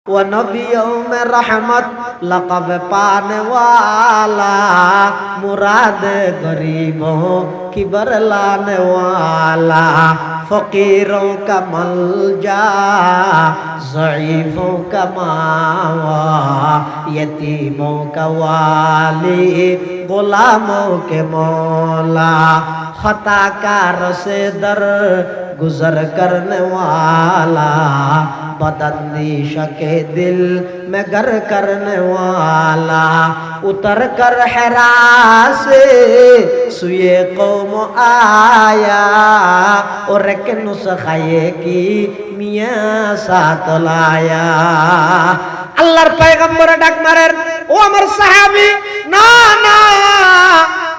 वो नबियों में रहमत लक़ब पाने वाला, मुराद गरीबों की बरलाने वाला, फकीरों का मलजा ज़ईफ़ों का मावा, यतीमों का वाली गुलामों के मौला, खताकार से दर गुजर करने वाला, बदअंदीश के दिल में गर करने वाला, उतर कर हिरा से सुए कौम आया और एक नुस्खे की मियाँ साथ लाया। আল্লাহর পয়গম্বর ডাক মারেন, ও আমার সাহাবী, না না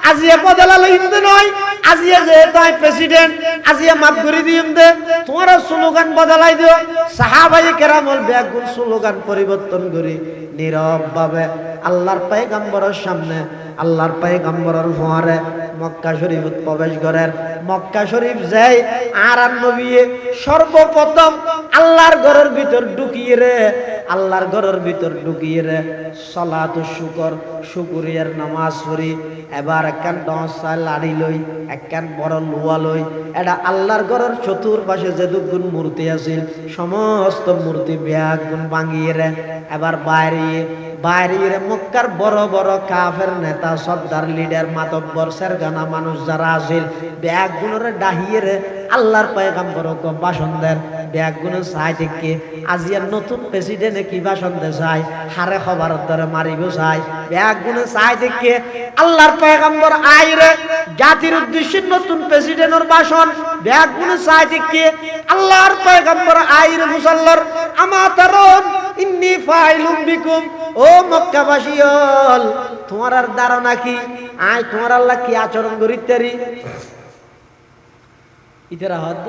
আজিয়া বদলালো হিন্দু নয়, আজিয়া যে তাই প্রেসিডেন্ট, আজিয়া মাফ করে দিম দে, তোমরা স্লোগান বদলাই দিও। সাহাবায়ে কেরামল ব্যাগুন স্লোগান পরিবর্তন করে নীরব ভাবে আল্লাহর পয়গম্বরের সামনে, আল্লাহর পয়গম্বরের ফোয়ারে মক্কা শরীফত প্রবেশ করেন। মক্কা শরীফ যাই আর নবী সর্বপ্রথম আল্লাহর ঘরের ভিতর ঢুকিয়ে রে, আল্লাহর ঘরের ভিতর ঢুকিয়ে রে সালাত শুকর শুকরিয়ার নামাজ পড়ি। এবার একখান ডসা লাড়ি লই, একখান বড় লুয়া লই, এটা আল্লাহর ঘরের চতুর্পাশে যে দুগুণ মূর্তি আছিল সমস্ত মূর্তি ব্যাগ গুণ ভাঙিয়ে রে এবার বাইরে মক্কার বড় বড় কাফের নেতা সর্দার লিডার মাতব্বর সেরগানা মানুষ যারা আছিল ব্যাগ গুণরে ডাহিয়ে রে আল্লাহর পয়গম্বর ভাষণ দেন। ব্যাগ গুণ চাই থেকে আজিয়ার নতুন প্রেসিডেন্টে কি ভাষণ দে চাই, হারে খবর ধরে মারিব চাই, ব্যাগ গুণ চাই থেকে আল্লাহর পয়গম্বর আইরে জাতির উদ্দেশ্যে নতুন প্রেসিডেন্টের ভাষণ, ব্যাগ গুণ চাই থেকে আল্লাহর পয়গম্বর আইরে মুসাল্লার আমাতারুন ইন্নী ফাইলুম বিকুম, ও মক্কাবাসীল তোমার আর ধারণা কি আয় তোমার আল্লাহ কি আচরণ করিতারি ইতারা হদ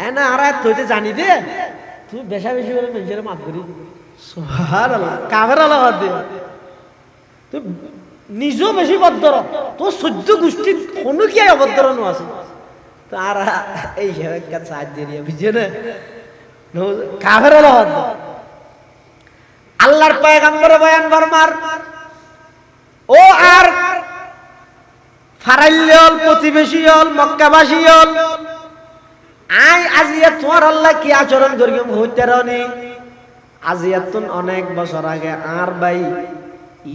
এনা আরাত হইতে জানি দে তুই বেশা বেশি করে মানুষের মাফ করি সুবহানাল্লাহ কাফের আল্লাহ হদ দে তুই নিজেও বেশি বদ্ধর, তোর সহ্য গোষ্ঠী কোনো কি অবদ্ধর নো আছে তারা এই সেবাকার সাহায্য দিয়ে বুঝছে না কাফের আল্লাহ হদ। আল্লাহর পয়গম্বর বয়ান ফরমার, ও আর ফারাইল প্রতিবেশী হল মক্কাবাসী হল আই আজিয়া তোমার আল্লাহ কি আচরণ করি হইতে রনি। আজিয়াতুন অনেক বছর আগে আর ভাই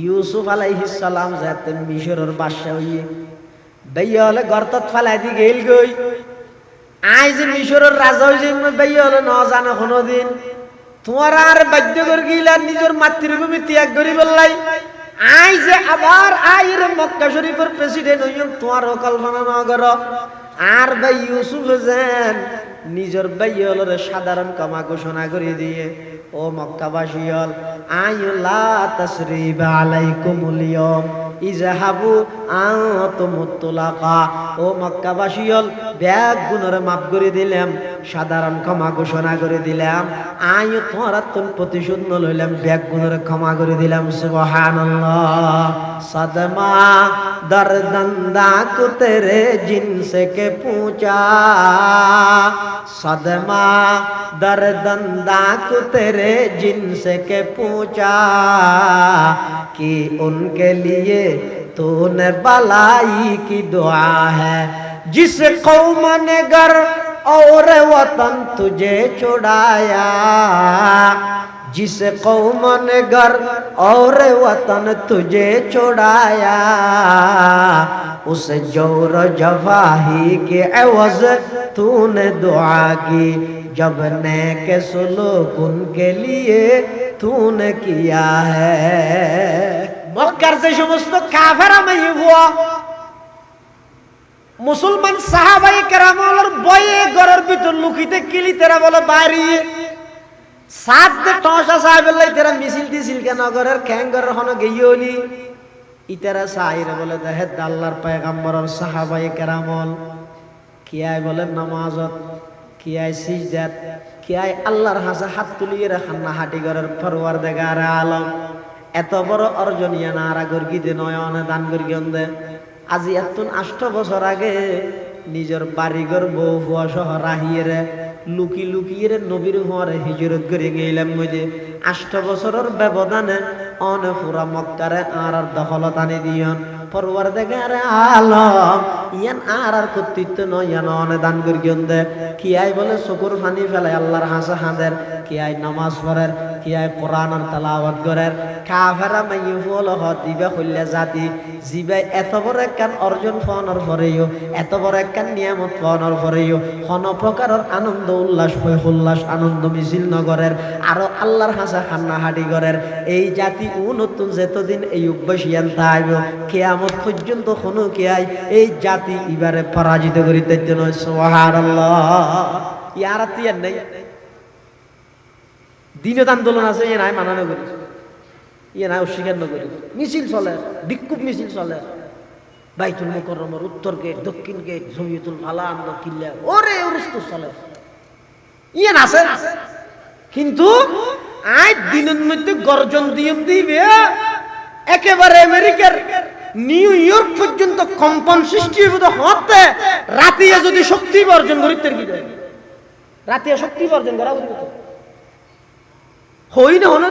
ইউসুফ আলাইহিস সালাম যাতে মিশরের বাদশা হইয়ে ভাইয়া হলে গর্তত ফালাই দি গেল গই, আই যে মিশরের রাজা হইছে ভাইয়া হলে ন জানো কোনোদিন তোমার আর বাধ্য করে গিলা নিজের মাতৃভূমি ত্যাগ করি বললাই, আই যে আবার আইর মক্কা শরীফের প্রেসিডেন্ট হইম তোমার কল্পনা না করো। আর ভাই ইউসুফ যেন নিজের ভাইয়ের সাধারণ ক্ষমা ঘোষণা করে দিয়ে, ও মক্কাবাসী হল আইলা তাসরিবা আলাইকুমুল ইয়াউম ইযহাবু আনতুমুত তুলাকা, ও মক্কাবাসী হল ব্যাগ গুণরে মাফ করে দিলাম, সাধারণ ক্ষমা ঘোষণা করে দিলাম, আইও তোমার প্রতিশোধ লইলাম, ব্যাগ গুণরে ক্ষমা করে দিলাম। সুবহানাল্লাহ। সদমা দরদন্দা কো তেরে জিনসে কে पूछा, सदमा दर्दंदा को तेरे जिनसे के पूछा कि उनके लिए तूने भलाई की दुआ है, जिस कौम ने घर और वतन तुझे छुड़ाया, जिस कौम ने घर और वतन तुझे छुड़ाया, उस जोर जफाही के एवज तूने दुआ की, जब नेक सुलूक उनके लिए तूने किया है। মক্কার যে সমস্ত কাফেরা মাই হুয়া মুসলমান সাহাবায়ে কেরামের বয়ে ঘরের ভিতর লুকিতে কিলি তেরা বলে বাইরে সাত দে টসা সাহেবেলাই তেরা মিছিল দিছিল কেন ঘরের খ্যাঙ্গরের হন গইয়নি ইতারা সাইরে বলে দেহে আল্লাহর পয়গম্বরের সাহাবায়ে কেরামল কিয়ায় বলে নামাজত কিয়ায় সিজদাত কিয়ায় আল্লাহর হাসে হাত তুলিয়ে রাখান না হাঁটি ঘরের পরওয়ারদিগার আলম এত বড় অর্জনিয়া না আর গর্গিতে নয়নে দান করিয়ন দে আজি এতন 8 বছর আগে নিজের বাড়িঘর বউ ফুয়া সহ রাহিয়ে লুকিয়ে নবীর হওয়ারে হিজরত করে গেলাম মধ্যে 8 বছরের ব্যবধানে অনে পুরা মক্কারে আর দখলত আনি দিয়ন পরওয়ারদিগার আলম ইয়ান আর কর্তৃত্ব নয় ইয়ান অনে দান করি দে কি আই বলে চকুর পানি ফেলে আল্লাহর হাসে হাঁদের কি আই নামাজ পড়ের কি আই কোরআনের তেলাওয়াত করের কাফেরা মাইয়ুল হদ দিবে হইলে জাতি জিবে এত বড় একখান অর্জন পাওয়ার পরেও এত বড় একখান নিয়ামত পাওয়ার পরেও কোন প্রকারের আনন্দ উল্লাস আনন্দ মিছিল নগরের আরো আল্লাহর হাসা হান্নাহাটি করের এই জাতি নতুন যেতদিন এই অভ্যাসিয়ান থাকব কিয়ামত পর্যন্ত কোনো কিয়াই এই জাতি এবারে পরাজিত করিতে জন্য সুবহানাল্লাহ ইয়ার তিয়ার নাই দিনত আন্দোলন আছে ইয়ে নাই মানানো করি ইয়ে নাই অস্বীকার করি মিছিল চলে বিক্ষোভ মিছিল চলে বাইতুল মুকাররমের উত্তর গেট দক্ষিণ গেট জমিয়তুল ফালান কিল্লা ওরে উরুস্তু চলে ইয়ে আছে কিন্তু আজ দিনের মধ্যে গর্জন দিবে একেবারে আমেরিকার নিউ ইয়র্ক পর্যন্ত কম্পন সৃষ্টি হতে রাতিয়া যদি শক্তি বর্জন করিতে কি যায় রাতিয়া শক্তি বর্জন করা উচিত হই না হলো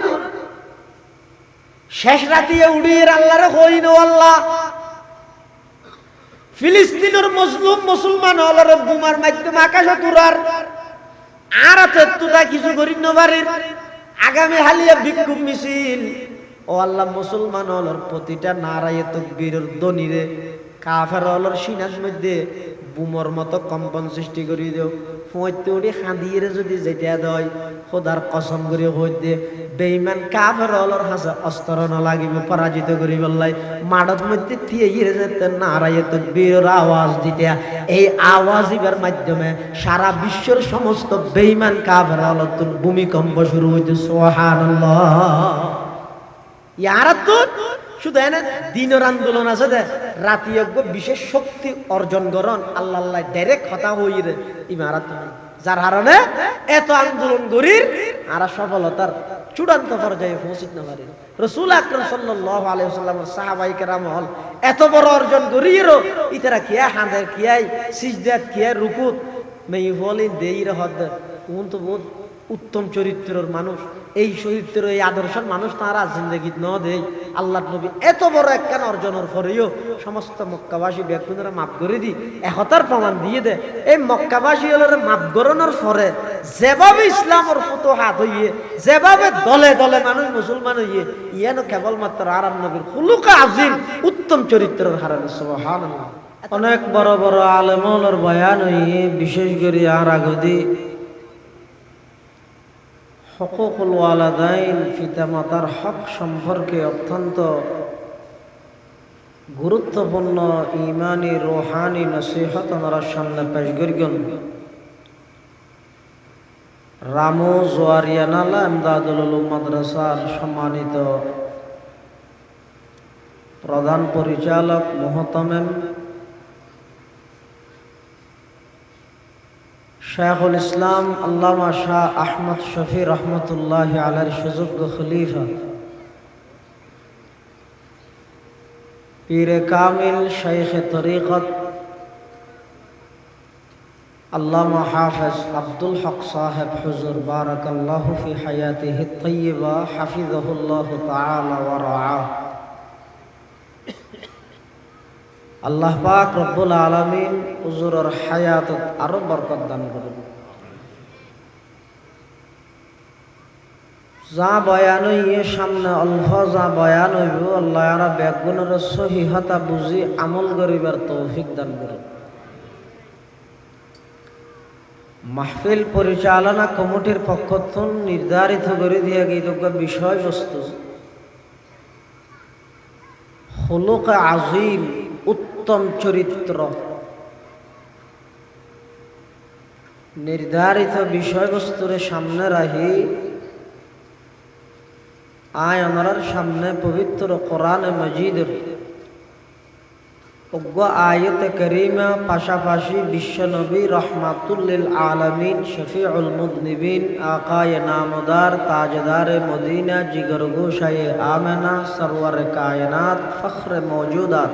শেষ রাতিয়া উড়িয়ে আল্লাহরে হই না আল্লাহ ফিলিস্তিনের মুসলিম মুসলমান হলার বুমার মাধ্যমে আকাশে তুরার আর তুতা কিছু করি নবারের আগামী হালিয়া বিক্ষোভ মিছিল ও আল্লাহ মুসলমান হলর প্রতিটা নারায়ে তাকবীরের ধ্বনিরে কাফের হলর সিনার মধ্যে বুমর মতো কম্পন সৃষ্টি করি দেও ফুঁতে উড়ি খাঁদিয়ে যদি যেতে দেয় খোদার কসম করে হই দে বেঈমান কাফের হলর হাসে অস্ত্র ন লাগিব পরাজিত করি বললাই মাডত মধ্যে থিয়ে গিয়ে যেতে নারায়ে তাকবীরের আওয়াজ দিতে এই আওয়াজ ইবার মাধ্যমে সারা বিশ্বের সমস্ত বেঈমান কাফের হলর ভূমিকম্প শুরু হইতে সুবহানাল্লাহ ইয়ার তো শুধু এনে দিনের আন্দোলন আছে দে রাতি বিশেষ শক্তি অর্জন করন আল্লাহ আল্লাহ ডাইরেক্ট কথা হইরে ইমারাত যার কারণে এত আন্দোলন করির আর সফলতার চূড়ান্ত পর্যায়ে পৌঁছিত না পারে রাসূল আকরাম সাল্লাল্লাহু আলাইহি ওয়াসাল্লামের সাহাবায়ে কেরাম হল এত বড় অর্জন করিরও ইতারা কিয়া হাঁদের কিয়াই সিজদাত কিয়া রুকুত মেই বলেন দেইর হদ কোন তো বহুত উত্তম চরিত্রের মানুষ এই চরিত্রের এই আদর্শের মানুষ তারা জিন্দগি ন দেয় আল্লাহ নবী এত বড় একখান অর্জনের পরেও সমস্ত মক্কাবাসী ব্যক্তিরা মাফ করে দি একতার প্রমাণ দিয়ে দেয় এই মক্কাবাসী হলের মাফ করানোর পরে যেভাবে ইসলামের ফুতুহাত হইয়ে যেভাবে দলে দলে মানুষ মুসলমান হইয়ে ইয়ানো কেবলমাত্র আরাম নবীর খুলুক আজিম উত্তম চরিত্রের হারানো সুবহানাল্লাহ অনেক বড় বড় আলেমর বয়ান হইয়ে বিশেষ করে আর আগদি হকুকুল ওয়ালাদাইন পিতামাতার হক সম্পর্কে অত্যন্ত গুরুত্বপূর্ণ ইমানি রুহানি নসিহত আমরা সামনে পেশ করিগন রামু জোয়ারিয়ানালা ইমদাদুল উলুম মাদ্রাসার সম্মানিত প্রধান পরিচালক মুহতামিম শাইখুল ইসলাম আল্লামা শাহ আহমদ শফি রহমতুল্লাহ আলাইহির সুযোগ্য খলিফা পীরে কামিল শাইখে তরিকত আল্লামা হাফেজ আব্দুল হক সাহেব হুজুর বারাকাল্লাহু ফি হায়াতিহি তাইয়্যিবা হাফিজাহুল্লাহু তাআলা ওয়া রাআহ আল্লাহ পাক রব্বুল আলামিন হুজুরের হায়াতত আরো বরকত দান করুন যা বয়ান হইয়ে সামনে অল্প যা বয়ান হইব আল্লাহ আরা ব্যাগুণের সহিহতা বুঝি আমল করিবার তৌফিক দান করুন মাহফিল পরিচালনা কমিটির পক্ষ থেকে নির্ধারিত করে দিয়া গিয়ে বিষয়বস্তু খুলুক আজিম উত্তম চরিত্র নির্ধারিত বিষয়বস্তুর সামনে রাখি আয় আমার সামনে পবিত্র কোরআন মজিদের অজ্ঞ আয়াতে কারিমা পাশাপাশি বিশ্বনবী রহমাতুল লিল আলামিন শফিউল মুযনিবিন আকায়ে নামদার তাজদারে মদিনা জিগর গোশায়ে আমেনা সরওয়ারে কায়নাত ফখরে মওজুদাত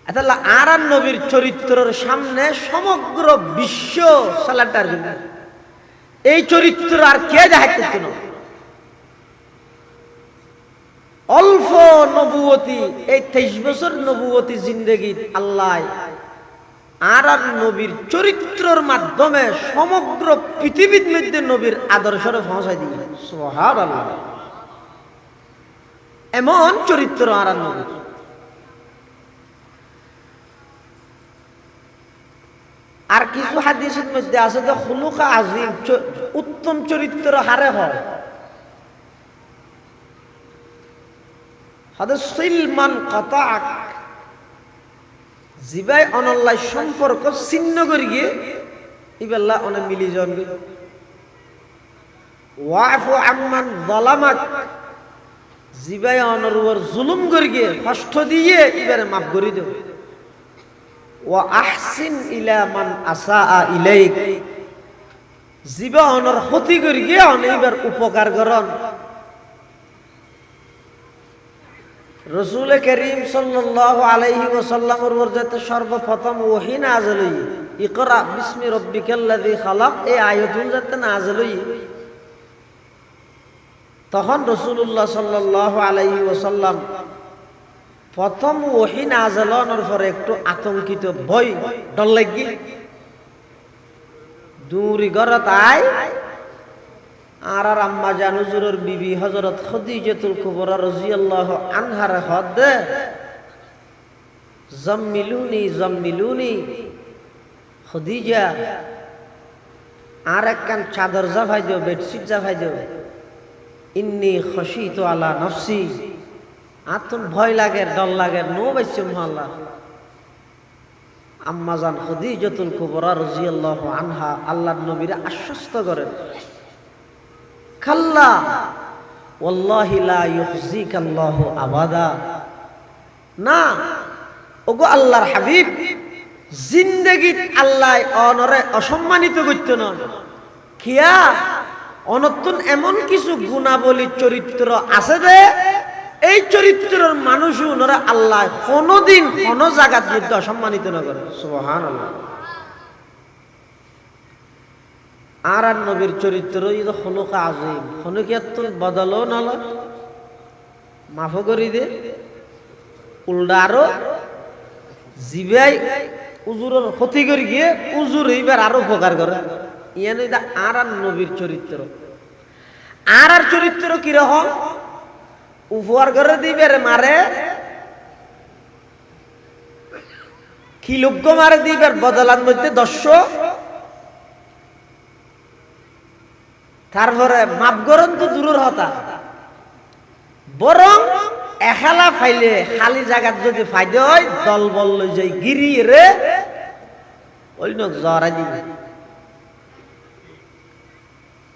তাহলে আরান নবীর চরিত্রের সামনে সমগ্র বিশ্ব সালাটার এই চরিত্র আর কে দেখাইতে না। অল্প নবুয়তি, এই 23 বছর নবুয়তি জিন্দেগি আল্লাহ আরান নবীর চরিত্রের মাধ্যমে সমগ্র পৃথিবীর মধ্যে নবীর আদর্শরে পৌঁছাই দিয়ে। সুবহানাল্লাহ, এমন চরিত্র আরান নবীর। আর কিছু হাদিসের মধ্যে আছে যে খুলুকা আজিম, উত্তম চরিত্র হারে হয়। হাদিস সিলমান কাতাক, জিবাই অনল্লাই সম্পর্ক ছিন্ন করি গিয়ে ইবেল্লা অনেক মিলি জন ওয়াফু আম্মান যালামাক, জিবাই অনরুর জুলুম করি গিয়ে কষ্ট দিয়ে ইবারে মাফ করে দেব। ওয়া আহসিন ইলা মান আসাআ ইলাইক, জিবা অনর ক্ষতি করি গিয়ে অনেকবার উপকার করন। রাসূল করিম সাল্লাল্লাহু আলাইহি ওয়াসাল্লামের পর্যন্ত সর্বপ্রথম ওহী নাযিল হই, ইকরা বিসমি রাব্বিকাল্লাযী খালাক, এই আয়াতুল যাতে নাযিল হই, তখন রাসূলুল্লাহ সাল্লাল্লাহু আলাইহি ওয়াসাল্লাম প্রথম ওহী নাযিল হওয়ার পরে একটু আতঙ্কিত, ভয় ডর লাগি। দূরি গরত আয় আর আম্মা জান হুজুরের বিবি হযরত খাদিজাতুল কুবরা রাদিয়াল্লাহু আনহার হদে জাম্মিলুনি জাম্মিলুনি, খাদিজা আর একখান চাদর জাফাই দিও, বেডশিট জাফাই দিও, ইন্নী খাশিতু আলা নফসি, আতন ভয় লাগে, ডর লাগে, নো বাইছে মহল্লা। আম্মা জান খাদিজাতুল কুবরা রাদিয়াল্লাহু আনহা আল্লাহর নবীর আশ্বস্ত করেন, খাল্লা ওয়াল্লাহি লা ইউখজিকাল্লাহু আবাদা, না ওগো আল্লাহর হাবিব, জিন্দেগীত আল্লাহ অনরে অসম্মানিত করত না। কিয়া অনতুন এমন কিছু গুণাবলী চরিত্র আছে যে এই চরিত্রের মানুষ ওনারা আল্লাহ কোনদিন কোন জায়গার মধ্যে অসম্মানিত না করে। সুবহানাল্লাহ। আর নবীর চরিত্র খুলুকা আজিম, খুলুকিয়াত বদলও নল, মাফ করি দে, উল্টা আরো জিবাই উজুরের ক্ষতি করে গিয়ে উজুর এইবার আরো উপকার করে। ইয়ানি আর নবীর চরিত্র। আর চরিত্র কিরকম? উপহার করে দিবের মারে, খিলুগ্য মারে দিবের বদলার মধ্যে 10, তারপরে মাপ গরম তো দূরের হতা, বরং এখালা ফাইলে খালি জায়গাত যদি ফাইদে হয় দল বল লই যাই গিরি রে ওই নক জরা দিবে।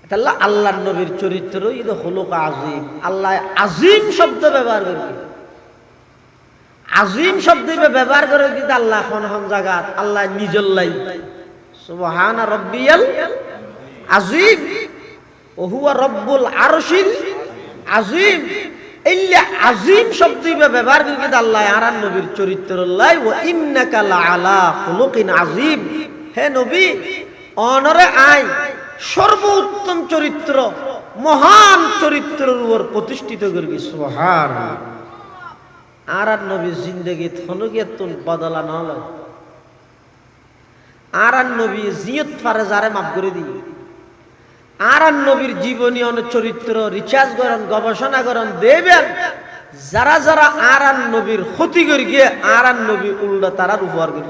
তাহলে আল্লাহর নবীর চরিত্র ইদ খুলুক আজিম। আল্লাহ আজিম শব্দ ব্যবহার করে, আজিম শব্দ ব্যবহার করে কিন্তু আল্লাহ কোন জায়গাত আল্লাহ নিজল লাই সুবহান রাব্বিয়াল আজিম ওয়া হুয়া রব্বুল আরশিল আজিম। ইল্লা আজিম শব্দ ব্যবহার করে কিন্তু আল্লাহ আর নবীর চরিত্র লাই ওয়া ইন্নাকা লাআলা খুলুকিন আজিম। হে নবী অনরে আই সর্বোত্তম চরিত্র, মহান চরিত্রের উপর প্রতিষ্ঠিত করবি। সুবহানাল্লাহ। আর নবীর জিন্দেগি থনগিয়াত বদলা না লয়। আর নবী জিয়ত পারে যারে মাফ করে দি। আর নবীর জীবনী চরিত্র রিচার্জ করেন, গবেষণা করেন, দেবেন যারা যারা আর নবীর ক্ষতি করে গিয়ে আর নবী উল্টা তারার উপহার করি।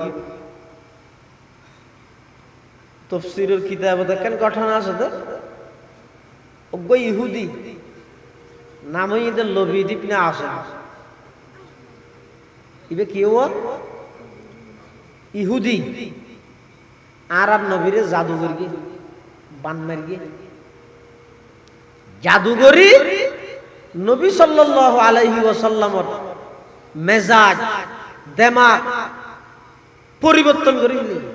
তফসিরের কিতাব দেখেন ঘটনা আছে তো, অজ্ঞ ইহুদি নামই এদের লবি দ্বীপ না আসে, ইবে কি ইহুদি আর নবীরে জাদুঘর গিয়ে বানমার গিয়ে জাদুঘরি নবী সাল্লাল্লাহু আলাইহি ওয়াসাল্লামের মেজাজ দেমাগ পরিবর্তন করে দিলেন।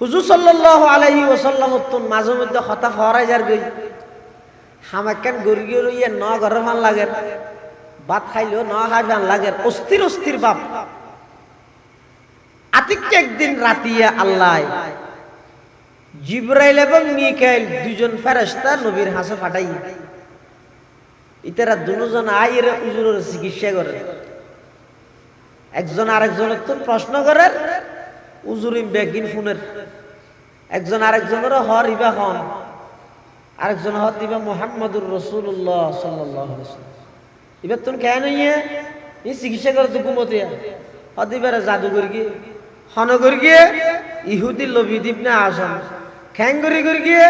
হুজুর সাল্লাল্লাহু আলাইহি ওয়াসাল্লাম তো মাঝে মধ্যে কথা ফরাই যার গই হামাকান গরি গরি ন ঘর ভাল লাগে ভাত খাইলেও না খাইবেন লাগে অস্থির অস্থির বাপ আতিককে একদিন রাতিয়া আল্লাহ জিবরাইল এবং মিকাইল দুজন ফেরেশতা নবীর হাসে পাঠাই ইতারা দুজন আইয়ের হুজুরের চিকিৎসা করে একজন আরেকজনের তো প্রশ্ন করে হুজুরিম বেগিন ফোনের একজন আরেকজনের হর ইবা হন আরেকজন হর দিবা মুহাম্মদুর রাসূলুল্লাহ সাল্লাল্লাহু আলাইহি ওয়াসাল্লাম এবার তুমি কেন নিয়ে এই চিকিৎসা করে তো ঘুমোতে হদিবারে জাদুঘর গিয়ে হনগর গিয়ে ইহুদি লবিদীপ না আসন খ্যাঙ্গরি করে গিয়ে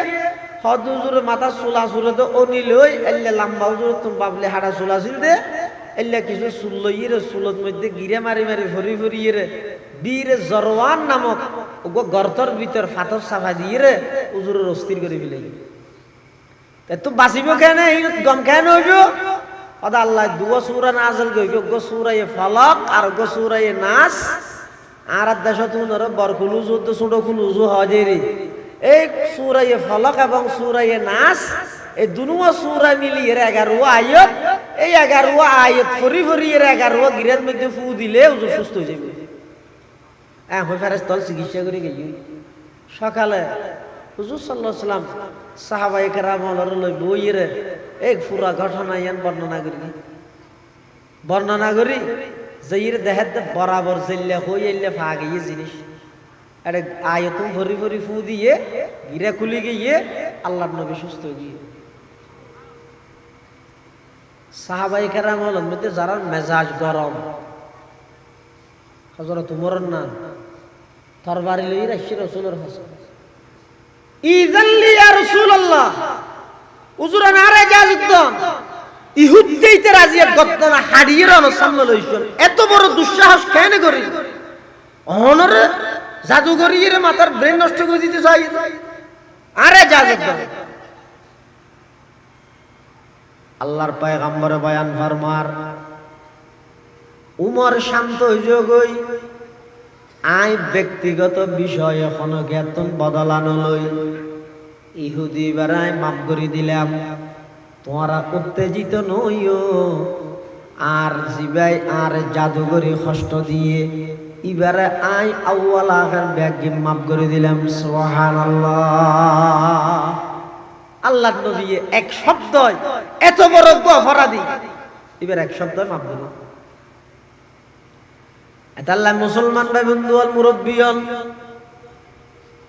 হদ হুজুরের মাথা চুলা চুলে তো অনিল ওই এল্লে লম্বা হুজুর তুমি বাবলে হাড়া চুলা ছিল দে এল্লে কিছু চুল লইয়ে চুলত মধ্যে গিরে মারি মারি ভরি ভরিয়ে রে বীর জরওয়ান নামক ওগো গর্তর ভিতর ফাতর সাফা দিয়ে রে হুজুরের অস্থির করে ফেলে তো বাঁচিব কেন গম কেন হইব অদা আল্লাহ দুয়া সূরা নাযিল কইব গো সূরা ফালাক আর গো সূরা নাস আর দেশ তুনর বরকুলু যুদ্ধ ছোট কুলুজু হজেরি এই সূরা ফালাক এবং সূরা নাস এই দুনুয়া সূরা মিলিয়ে 11 আয়াত এই 11 আয়াত ফরি ফরি 11 গিরাত মধ্যে ফু দিলে হুজুর সুস্থ হয়ে যাবে হই ফেরেশতা চিকিৎসা করে গই সকালে হুজুর সাল্লাল্লাহু আলাইহি ওয়াসাল্লাম সাহাবায়ে কেরাম লই বইরে এক পুরা ঘটনা ইয়ান বর্ণনা করি যাইর দেহাত বরাবর জেল্লা হইলে ফাগিয়ে জিনিস আরে আয়াতুম ভরি ভরি ফু দিয়ে গিরা খুলে গিয়ে আল্লাহর নবী সুস্থ হয়ে গিয়ে সাহাবায়ে কেরাম মধ্যে যারা মেজাজ গরম হযরত উমর না তরবারি লই রাশি রাসূলের হাসন ইযাল্লি ইয়া রাসূলুল্লাহ হুজুর নারে ইজাজত ইহুদ দেইতে রাজি গতনা হাড়িয়ের সামনে লইছেন এত বড় দুঃসাহস কেন করি অনরে জাদুঘরির মাথার ব্রেন নষ্ট করে দিতে চাই আরে ইজাজত আল্লাহর পয়গম্বর বয়ান ফরমার উমর শান্ত হইজো গই আই ব্যক্তিগত বিষয় এখন জ্ঞাতন বদলানো লই ইহুদি বেড়ায় মাফ করে দিলাম তোমরা উত্তেজিত নইও আর জিবাই আর জাদুঘরি কষ্ট দিয়ে এবারে আই আউয়াল আখির ব্যাগকে মাফ করে দিলাম সুবহানাল্লাহ আল্লাহর নবী এক শব্দ এত বড় অপরাধী এবার এক শব্দ মাফ দিল আল্লাহ মুসলমান ভাই বন্ধু আর মুরব্বিয়ন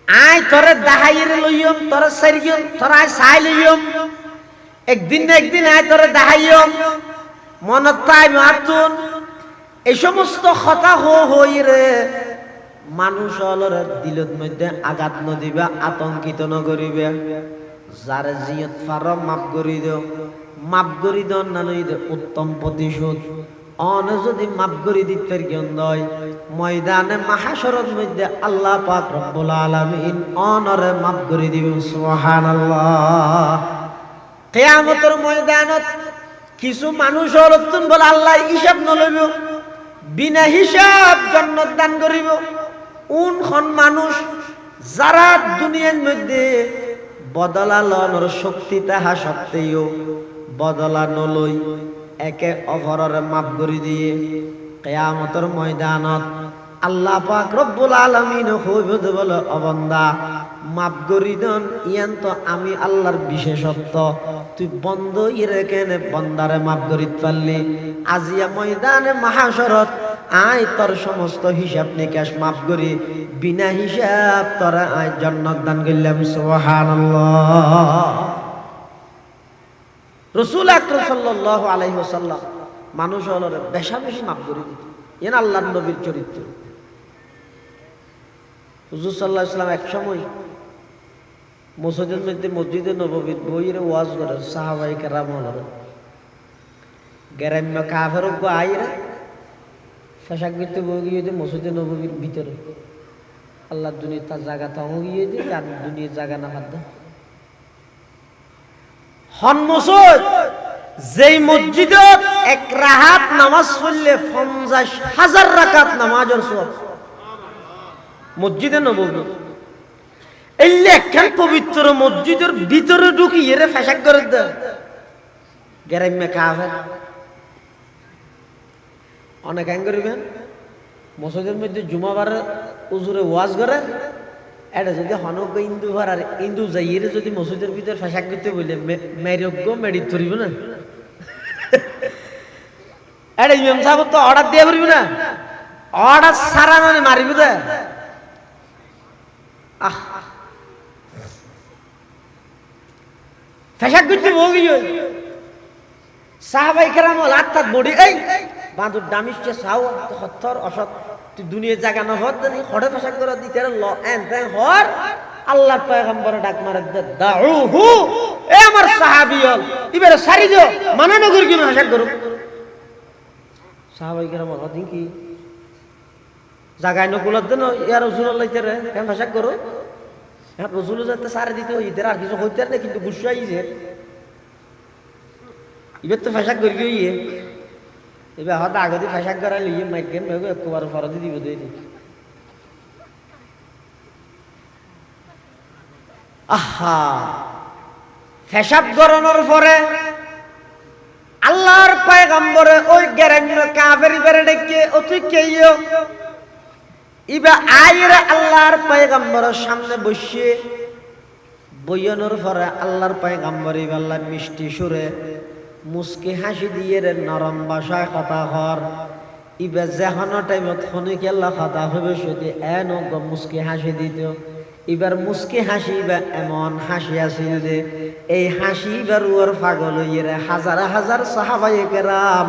আই তোরে দাহাইরে লইয়ম তোরে সারিয়ম তোরা আই সাই লইয়ম একদিন না একদিন আই তোরে দাহাইয়ম মনত তাই মাতুন এই সমস্ত কথা হইরে মানুষ হলর দিলত মধ্যে আঘাত ন দিবা আতঙ্কিত ন করিবে যার জিয়ত ফার মাফ করি দিও মাফ করি দন না লই দে উত্তম প্রতিশোধ অন যদি মাফ করে দিতে গন্ধয় ময়দানে মাহাশরের মধ্যে আল্লাহ পাক রব্বুল আলামিন অনরে মাফ করে দিবেন সুবহানাল্লাহ কিয়ামতের ময়দানত কিছু মানুষ হলতুন বলে আল্লাহ হিসাব নলইব বিনা হিসাব জান্নাত দান করিব কোন মানুষ যারা দুনিয়ার মধ্যে বদলা লওয়ার শক্তি তাহা সত্ত্বেও বদলা নলই একে অপরের মাফ করে দিয়ে কিয়ামতের ময়দানত আল্লাহ পাক রব্বুল আলামিন কইবে বলে ও বান্দা মাফ করি দেন ইয়ান তো আমি আল্লাহর বিশেষত্ব তুই বন্ধ ইরে কেনে বান্দারে মাফ করিতে পারলি আজিয়া ময়দানে মাহাশরত আই তোর সমস্ত হিসাব নিকাশ মাফ করি বিনা হিসাব তোরা আই জান্নাত দান করলাম সুবহানাল্লাহ রাসূল আকরাম সাল্লাল্লাহু আলাইহি ওয়াসাল্লাম মানুষ হলরে বেশি মাফ করে দিত এন আল্লাহর নবীর চরিত্র হুজুর সাল্লাল্লাহু আলাইহি ওয়াসাল্লাম এক সময় মসজিদে নববীর বইয়ের ওয়াজ করে সাহাবায়ে কেরাম হলরে গ্রাম্য কাফের গো আইরে ফেশাক বিতে বগিয়ে দে মসজিদে নববীর ভিতরে আল্লাহর দুনিয়া তার জায়গা তাও গিয়ে দে আর দুনিয়ার জায়গা না হাত দে যেই মসজিদত এক রাহাত নামাজ পড়লে 50,000 রাকাত নামাজের সওয়াব মসজিদে নববী এই একখান পবিত্র মসজিদের ভিতরে ঢুকিয়ে রে ফেশাক করে দেয় গ্রাম্য কাফের অনেক আইন করিবেন মসজিদের মধ্যে জুমাবার উজুরে ওয়াজ করে এটা যদি হনক ইন্দু ভার আর ইন্দু যাইয়ে যদি মসজিদের ভিতরে ফেসাক করতে বলে মেরজ্ঞ মেডিট ধরিব না এটা ইমাম সাহেব তো অর্ডার দিয়ে পারিব না অর্ডার সারা মানে মারিব দে আহ ফেসাক করতে বলি সাহাবাই কেরাম লাত্তাত বডি এই বাঁধুর দামিশে সাও হত্তর অসৎ তুই দুনিয়ার জায়গা না হত জানি হড়ে ফেসাক করে দিতে ল এন তেন হর আল্লাহর পয়গম্বর ডাক মারে দাউহু এ আমার সাহাবীল ইবারে সারি দিও মানা নগর কি ফেসাক করো সাহাবাই কেরাম হদিন কি জায়গায় নকুলাত দেন ইয়া রাসূলুল্লাহ তেরে কেন ফেসাক করো হ্যাঁ রাসূল যাতে সারি দিতে ইদের আর কিছু হইতে না কিন্তু গুসা আইছে এবার তো ফেসাক করি ইয়ে এবার হয়তো আগতে ফেসাক করা লিয়ে মাইকেন ভেবে একবার ফরদি দিব দিয়ে আহা ফেসাব করানোর পরে আল্লাহর পয়গম্বরে ওই গেরেন্য কাফের ইবারে ডেকে অতি কেইও ইবা আইরে আল্লাহর পয়গম্বরের সামনে বসে বইয়ানোর পরে আল্লাহর পয়গম্বর ইবাল্লাহ মিষ্টি সুরে মুস্কি হাসি দিয়ে রে নরম ভাষায় কথা হর ইবা যেহন টাইমত শুনি কেল্লা কথা হবে সেটি এন মুস্কি হাসি দিত এবার মুস্কি হাসি বা এমন হাসি আসিল যে এই হাসি এবার ওর পাগল হইয়ে হাজার হাজার সাহাবায়ে কেরাম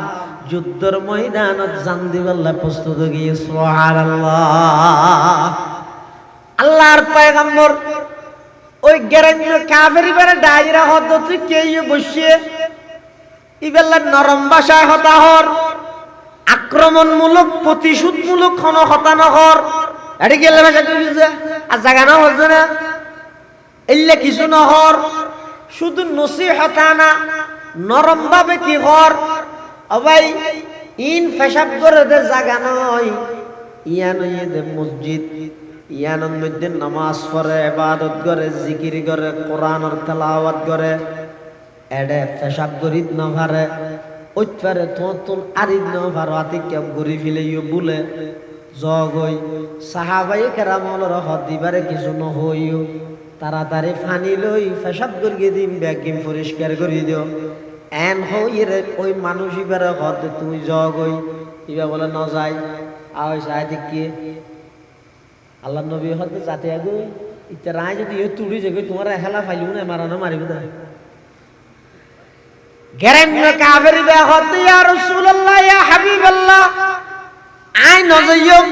যুদ্ধের ময়দানত জান দিবাল্লাহ প্রস্তুত গিয়ে সুবহানাল্লাহ আল্লাহর পয়গম্বর ওই গেরেন্য কাফের ইবারে ডাইরা হদ তুই কেই বসিয়ে ইবেল্লা নরম ভাষায় হতাহর আক্রমণমূলক প্রতিশোধমূলক কোন হতানহর এটি গেলে ভাষা কইছে আর জায়গা না হচ্ছে না এলে কিছু নহর শুধু নসিহতানা নরম ভাবে কি হর ভাই ইন ফেসাব করে দে জায়গা নয় ইয়ান দে মসজিদ ইয়ানোর মধ্যে নামাজ পড়ে ইবাদত করে জিকির করে কোরআনের তেলাওয়াত করে এডে ফেসাব গরিব না ভারে ওইপারে তোর আরিদ না ভারো আতি কেউ গড়ি ফেলেইও বলে জগই সাহাবাই কেরামলর হদ দিবারে কিছু নহইও তাড়াতাড়ি ফানি লই ফেসাব করিয়ে দিম ব্যাগিম পরিষ্কার করে দিও এন হইরে ওই মানুষ ইবারে হদ তুই জগই ইবা বলে ন যাই আওই সাই দেখিয়ে আল্লাহ নবী হদ যাতে আগই ইতা রায় যদি তুড়ি জগই তোমার হেলা ফাইলু না মারানো মারিব না গেরেন্য কাফের বে হদ ইয়া রাসূলুল্লাহ ইয়া হাবিবাল্লাহ আই নজয়ম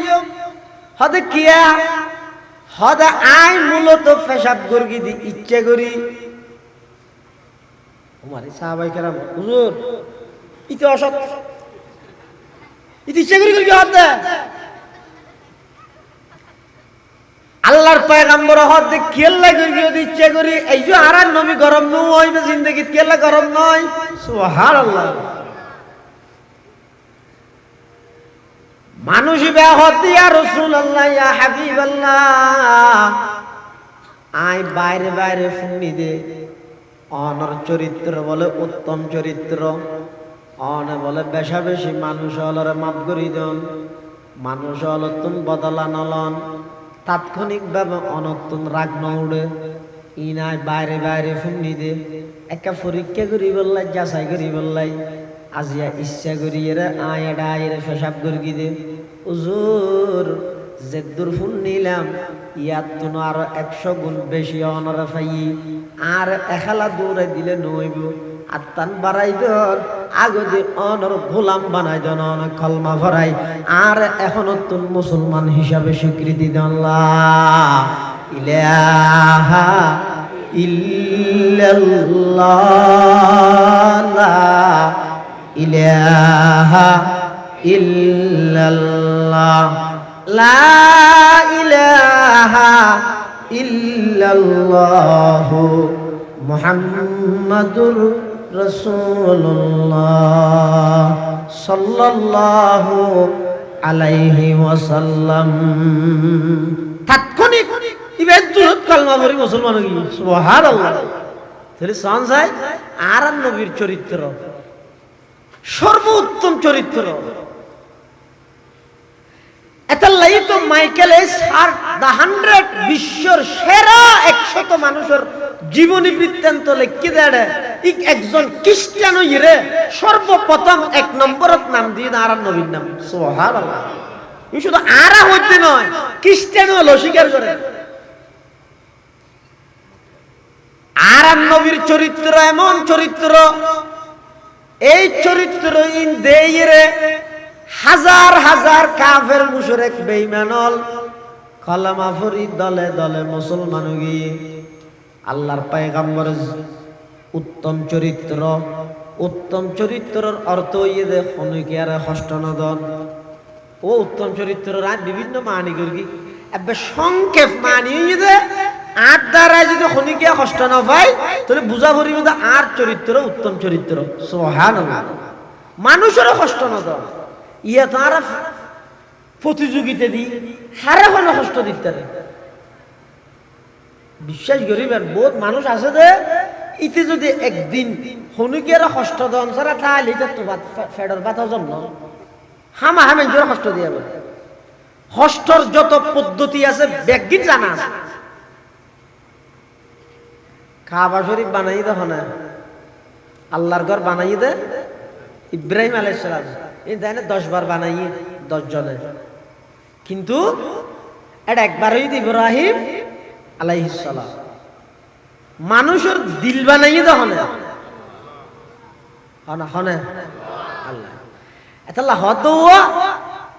হদ কিয়া হদ আই মূলত ফেসাব গর্গি দি ইচ্ছে করি ওমারে সাহাবায়ে কেরাম হুজুর ইতে অসৎ ইতে ইচ্ছে করি কি হদ আল্লাহর পয়গম্বর হদ কেল্লা গর্গি দি ইচ্ছে করি এই যে আর নবী গরম ন হইবে জিন্দেগিত কেল্লা গরম নয় সুবহানাল্লাহ মানুষই বেহত ইয়া রাসূলুল্লাহ ইয়া হাবিবাল্লাহ আই বাইরে বাইরে ফুনি দে অনর চরিত্র বলে উত্তম চরিত্র অনে বলে বেশা বেশি মানুষ হলরে মাপ করি দেন মানুষ হল তুন বদলা নলন তাৎক্ষণিকভাবে অনতুন রাগ নউড়ে ইনাই বাইরে বাইরে ফুনি দে একটা পরীক্ষা করি বললাই যাচাই করি বললাই আজিয়া ইচ্ছা করিয়ে আয় ডাইরে ফেসাব করি দে হুজুর যে দূর ফুল নিলাম ইয়াত তো আরো 100 গুণ বেশি অনরে পাই আর এখালা দৌড়ে দিলে নইব আত্মান বাড়াই দন আগদি অনর গোলাম বানাই দন অনেক কলমা ভরাই আর এখনো তুন মুসলমান হিসাবে স্বীকৃতি দেন আল্লাহ ইলাহা ইল্লাল্লাহ ইলাহা ইল্লাল্লাহ লা ইলাহা ইল্লাল্লাহ মুহাম্মাদুর রাসূলুল্লাহ সাল্লাল্লাহু আলাইহি ওয়াসাল্লাম তাৎক্ষণিক ইবেদ জুরত কালমা পড়ি মুসলমান হই সুবহানাল্লাহ তাহলে সঞ্জয় আর নবীর চরিত্র সর্বোত্তম চরিত্র এতাল্লাই তো মাইকেল আর দা 100 বিশ্বর সেরা 100 মানুষের জীবনী বৃত্তান্ত লিখি দেড়ে একজন খ্রিস্টান ইরে সর্বপ্রথম 1 নম্বরত নাম দিয়ে আর নবীর নাম সুবহানাল্লাহ। শুধু আরা হইতে নয়, খ্রিস্টান হলো স্বীকার করে। আর নবীর চরিত্র এমন চরিত্র, এই চরিত্র ইন দেইরে হাজার হাজার কাফের মুশরিক বেঈমানল কলমা পড়ি দলে দলে মুসলমান গিয়ে আল্লাহর পয়গম্বরের উত্তম চরিত্র। উত্তম চরিত্রের অর্থ ইয়ে দে খনিকিয়ারে কষ্ট নদন। ও উত্তম চরিত্রের আর বিভিন্ন মানি করি এবে সংক্ষেপ মানি দে আর দ্বারা যদি খনিকিয়া কষ্ট না পাই তাহলে বুঝা পড়ি আর চরিত্র উত্তম চরিত্র। সুবহানাল্লাহ। মানুষেরও কষ্ট নদন ইয়া তারা প্রতিযোগিতা দি হারে কোনো কষ্ট দিতে বিশ্বাস করিবেন। বহুত মানুষ আছে যে ইতি যদি একদিন হনুকিয়ার কষ্ট দন সারা তাহলে তো ফেডর বাতা জন্ম হামা হামেন জোর কষ্ট দিয়ে বলে। কষ্টর যত পদ্ধতি আছে ব্যাগিন জানা আছে। কাবা শরীফ বানাই দেখো না, আল্লাহর ঘর বানাই দে ইব্রাহিম আলাইহিস সালাম এই দেনে 10 বার বানাই 10 জনে, কিন্তু এটা একবার হইতে ইব্রাহিম আলাইহিস সালাম মানুষের দিল বানাই দেখো না হনে আল্লাহ এতলা হতো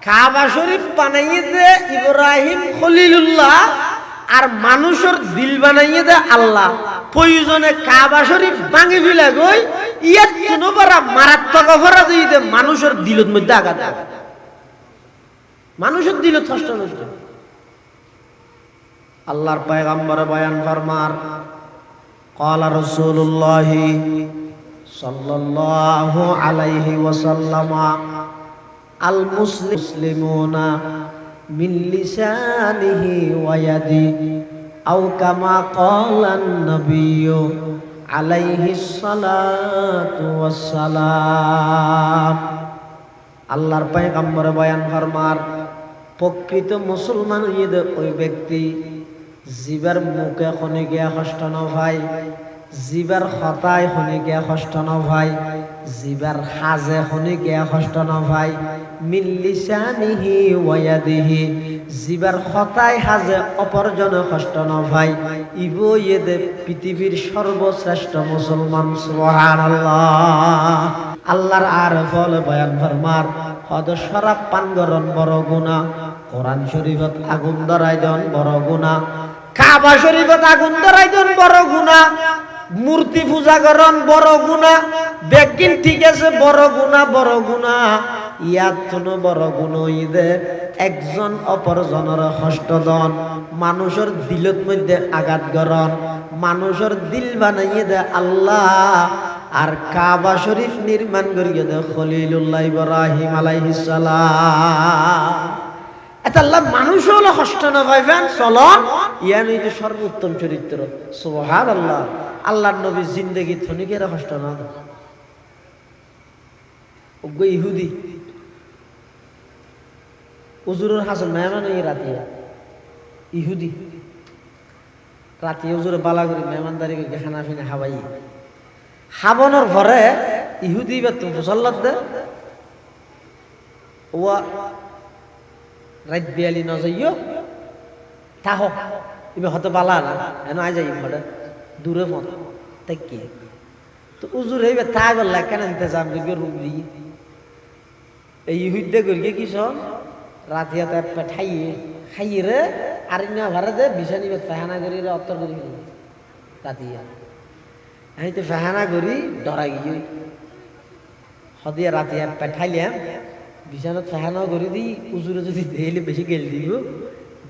কাবা শরীফ বানাইয়ে দে ইব্রাহিম খলিলুল্লাহ আর মানুষের দিল বানাইয়ে দে আল্লাহ। প্রয়োজনে কাবা শরীফ ভাঙি ফেলে গই ইয়াত কোনো বড় মারাত্মক অপরাধ হইতে মানুষের দিলের মধ্যে আঘাত, মানুষের দিলত কষ্ট নষ্ট। আল্লাহর পয়গম্বর বয়ান ফরমার ক্বালা রাসূলুল্লাহ সাল্লাল্লাহু আলাইহি ওয়াসাল্লাম আল মুসলিমুনা মিন লিসানিহি ওয়া ইয়াদিহি আও কামা ক্বালান নবিয়্যু আলাইহিস সালাতু ওয়াস সালাম। আল্লাহর পয়গম্বর বয়ান ফরমার প্রকৃত মুসলমান হইয়ে ওই ব্যক্তি জিবার মুখে খনে গিয়া কষ্ট ন ভাই, জিবার খতায় খনে গিয়া কষ্ট ন ভাই, জিবার হাজে খনে গিয়া কষ্ট ন ভাই, মিন লিসানিহি ওয়া ইয়াদিহি জিবার খতায় হাজে অপরজনে কষ্ট ন ভাই, ইবো ইয়েদে পৃথিবীর সর্বশ্রেষ্ঠ মুসলমান। সুবহানাল্লাহ। আল্লাহর আরফল বয়ান ফরমার হদ শরাব পান করন বড় গুনাহ, কোরআন শরীফত আগুন ধরাই দেন বড় গুনাহ, কাবা শরীফত আগুন ধরাই দেন বড় গুনাহ, মূর্তি পূজা করন বড় গুনাহ, বেকিন ঠিক আছে বড় গুনাহ বড় গুনাহ। ইয়াত কোনো বড় গুনাহ ইদে একজন অপরজনের কষ্ট দন, মানুষের দিলত মধ্যে আঘাত করন, মানুষের দিল বানাইয়ে দে আল্লাহ। আর কাবা শরীফ নির্মাণ করিয়ে দে খলিলুল্লাহ ইব্রাহিম আলাইহিস সালাম। এটা আল্লাহ মানুষ হলো কষ্ট না পাইবেন চলন ইয়া নইতে সর্বোত্তম চরিত্র। সুবহানাল্লাহ। আল্লাহর নবী জিন্দেগি থনিকের কষ্ট না ওগো ইহুদি হুজুরের হাসান মেহমান এই রাতিয়া ইহুদি রাতি হুজুরে বালা করে মেহমানদারি করে খানা ফিনা খাবাই খাবনোর ঘরে ইহুদি বা তুমি মুসল্লাত দে ওয়া রাত বিয়ালি ন যাইও তাহ ইবে হতে বালা না এন আই যাই ঘরে দূরে মত তাই কি তো হুজুর এইবে তা গল্লা কেন ইন্তজাম করি রুম দিয়ে এই ইহুদে করি কি সব রাতিয়াতে খাইয়ে খাইয়ে রে আর না ঘরে দে বিছানি ফাহানা করি রে অত্তর করি রাতিয়া আমি তো ফাহানা করি ডরা গিয়ে সদিয়া রাতিয়া পেঠাইলাম বিছানাত ফাহানাও করে দিই উজুরে যদি দেইলে বেশি গেল দিব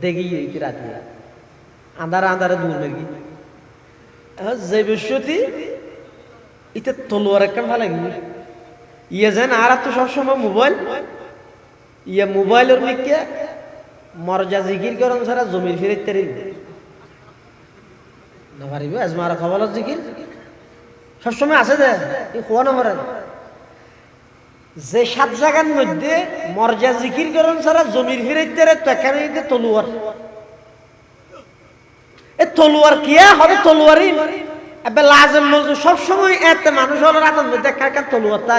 দেখি রাতিয়া আন্ধারে আন্ধারে দূর নাকি যে বৃহস্পতি ইতে তলোয়ার একটা ভালো লাগবে ইয়ে যেন আর তো সবসময় মোবাইল ইয়ে মোবাইলের নিকে মরজা জিকির করন ছাড়া জমির ফিরিত না পারিব আজমার খবর জিকির সবসময় আছে দে খোয়া না মরে যে 7 জায়গার মধ্যে মর্যাদা জিকির করেন ছাড়া জমির ফিরাইতে তো এখানে তলোয়ার এ তলোয়ার কিয়া হবে তলোয়ারই এবে লাজম মজু সব সময় এত মানুষ হলো রাতের মধ্যে কাকা তলোয়ার তা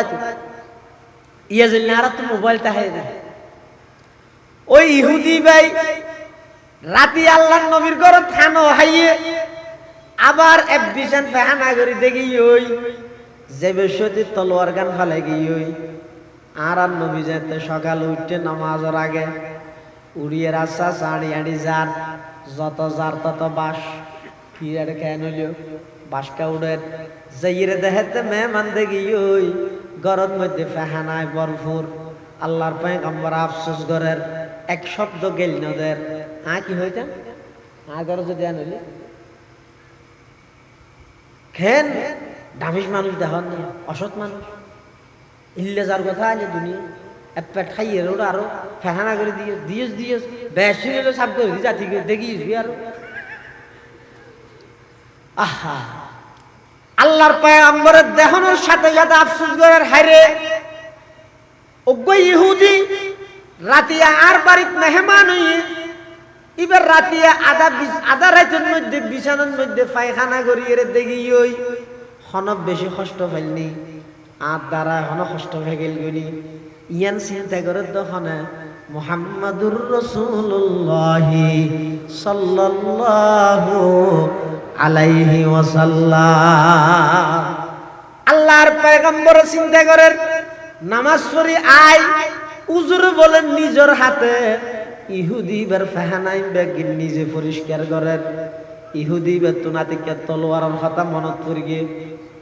ইয়া জন্য আর তো মোবাইল তাহে না ওই ইহুদি ভাই রাতি আল্লাহর নবীর ঘর থানো হাইয়ে আবার এক বিশান ফাহানা করে দেখি ওই যে বেশি তলোয়ার গান ফালে গিয়ে ওই আর নবী যেতে সকালে উঠতে নামাজের আগে উড়িয়ে রাস্তা সাড়ি আড়ি যার যত যার তত বাস কি আর কেন বাসকা উড়ে যাইরে দেখাতে মেহমান দেখি ওই গরম মধ্যে ফাহানায় বরফুর আল্লাহর পয়গম্বর আফসোস করের এক শব্দ গেল নদের কি হইতা ঘর যদি আনলি খেন দামিস মানুষ দেখান অসৎ মানুষ ইল্লে যার কথা আলে দুনিয়া এক পেট খাইয়ে ওরা আরো ফেহানা করে দিয়েস বেশি হলো সাপ করে দিয়ে জাতি দেখিস আরো আহা আল্লাহর পয়গম্বরের দেখানোর সাথে সাথে আফসোস করার হায়রে অজ্ঞ ইহুদি রাতিয়া আর বাড়িতে মেহমান হইয়ে এবার রাতিয়া আধা রাতের মধ্যে বিছানার মধ্যে পায়খানা করিয়ে দেখি ওই হনব বেশি কষ্ট ফেলনি আর দ্বারা হন কষ্ট হয়ে গেল গনি ইয়ান চিন্তা করে দহনে মুহাম্মাদুর রাসূলুল্লাহ সাল্লাল্লাহু আলাইহি ওয়াসাল্লাম আল্লাহর পয়গম্বর চিন্তা করেন নামাজ পড়ি আয় উজুর বলেন নিজের হাতে ইহুদি বার ফাহানাই বেগিন নিজে পরিষ্কার করেন ইহুদি বেতুনাতিকে তলোয়ারের কথা মনত পড়ি গিয়ে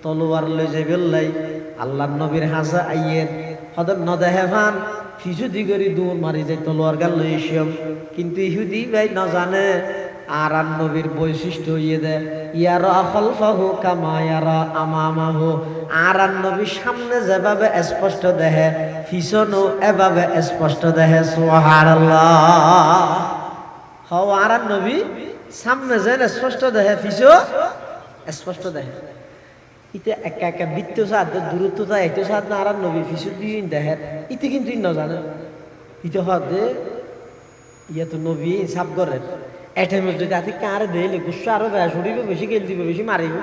তলোয়ার লই যাবে লাই আল্লাহর নবীর হাসা আইয়ের হদর নদেহে ফান ফিসুদি করি দূর মারি যায় তলোয়ার গাল লই এসিম কিন্তু ইহুদি ভাই না জানে আর নবীর বৈশিষ্ট্য হইয়ে দেয় ইয়ারা খালফাহু কামা ইয়ারা আমামাহু আর নবীর সামনে যেভাবে স্পষ্ট দেখে পিছনেও এভাবে স্পষ্ট দেখে সুবহানাল্লাহ হও আর নবী সামনে যেন স্পষ্ট দেখে পিছনে স্পষ্ট দেখে ইতে একা একা বৃত্ত সাধ্য দূরত্বতা এত সাধ্য আর নবী পিছু দিয়ে দেখে ইতে কিন্তু না জানে ইতে হদে ইয়া তো নবী সাব করেন এটাইমে যদি আতি কারে দেইলে গুসা আরো বেশ উড়িব বেশি গেল দিব বেশি মারিব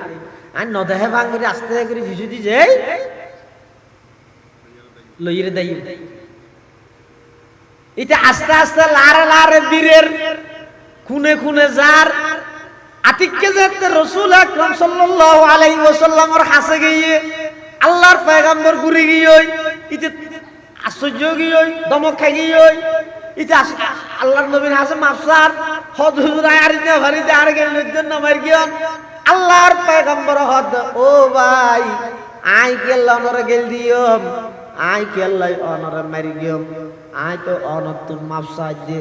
আর নদেহে ভাঙ করে আস্তে করে ভিজু দি যাই লইরে দেই এটা আস্তে আস্তে লারে লারে বীরের খুনে খুনে যার আতিককে যেতে রাসূল আকরাম সাল্লাল্লাহু আলাইহি ওয়াসাল্লামের কাছে গিয়ে আল্লাহর পয়গম্বর ঘুরে গিয়ে ইতে আশ্চর্য গিয়ে দমক খাই গিয়ে ইতে আল্লাহর নবীর হাসে মাফসার হদ হুজুর আরিনা ভারিতে আর গেল জন্য মার গিয়ন আল্লাহর পয়গম্বর হদ ও ভাই আই গেল অনরে গেল দিয়ম আই কেল্লাই অনরে মারি গিয়ম আই তো অনতুন মাফসার দে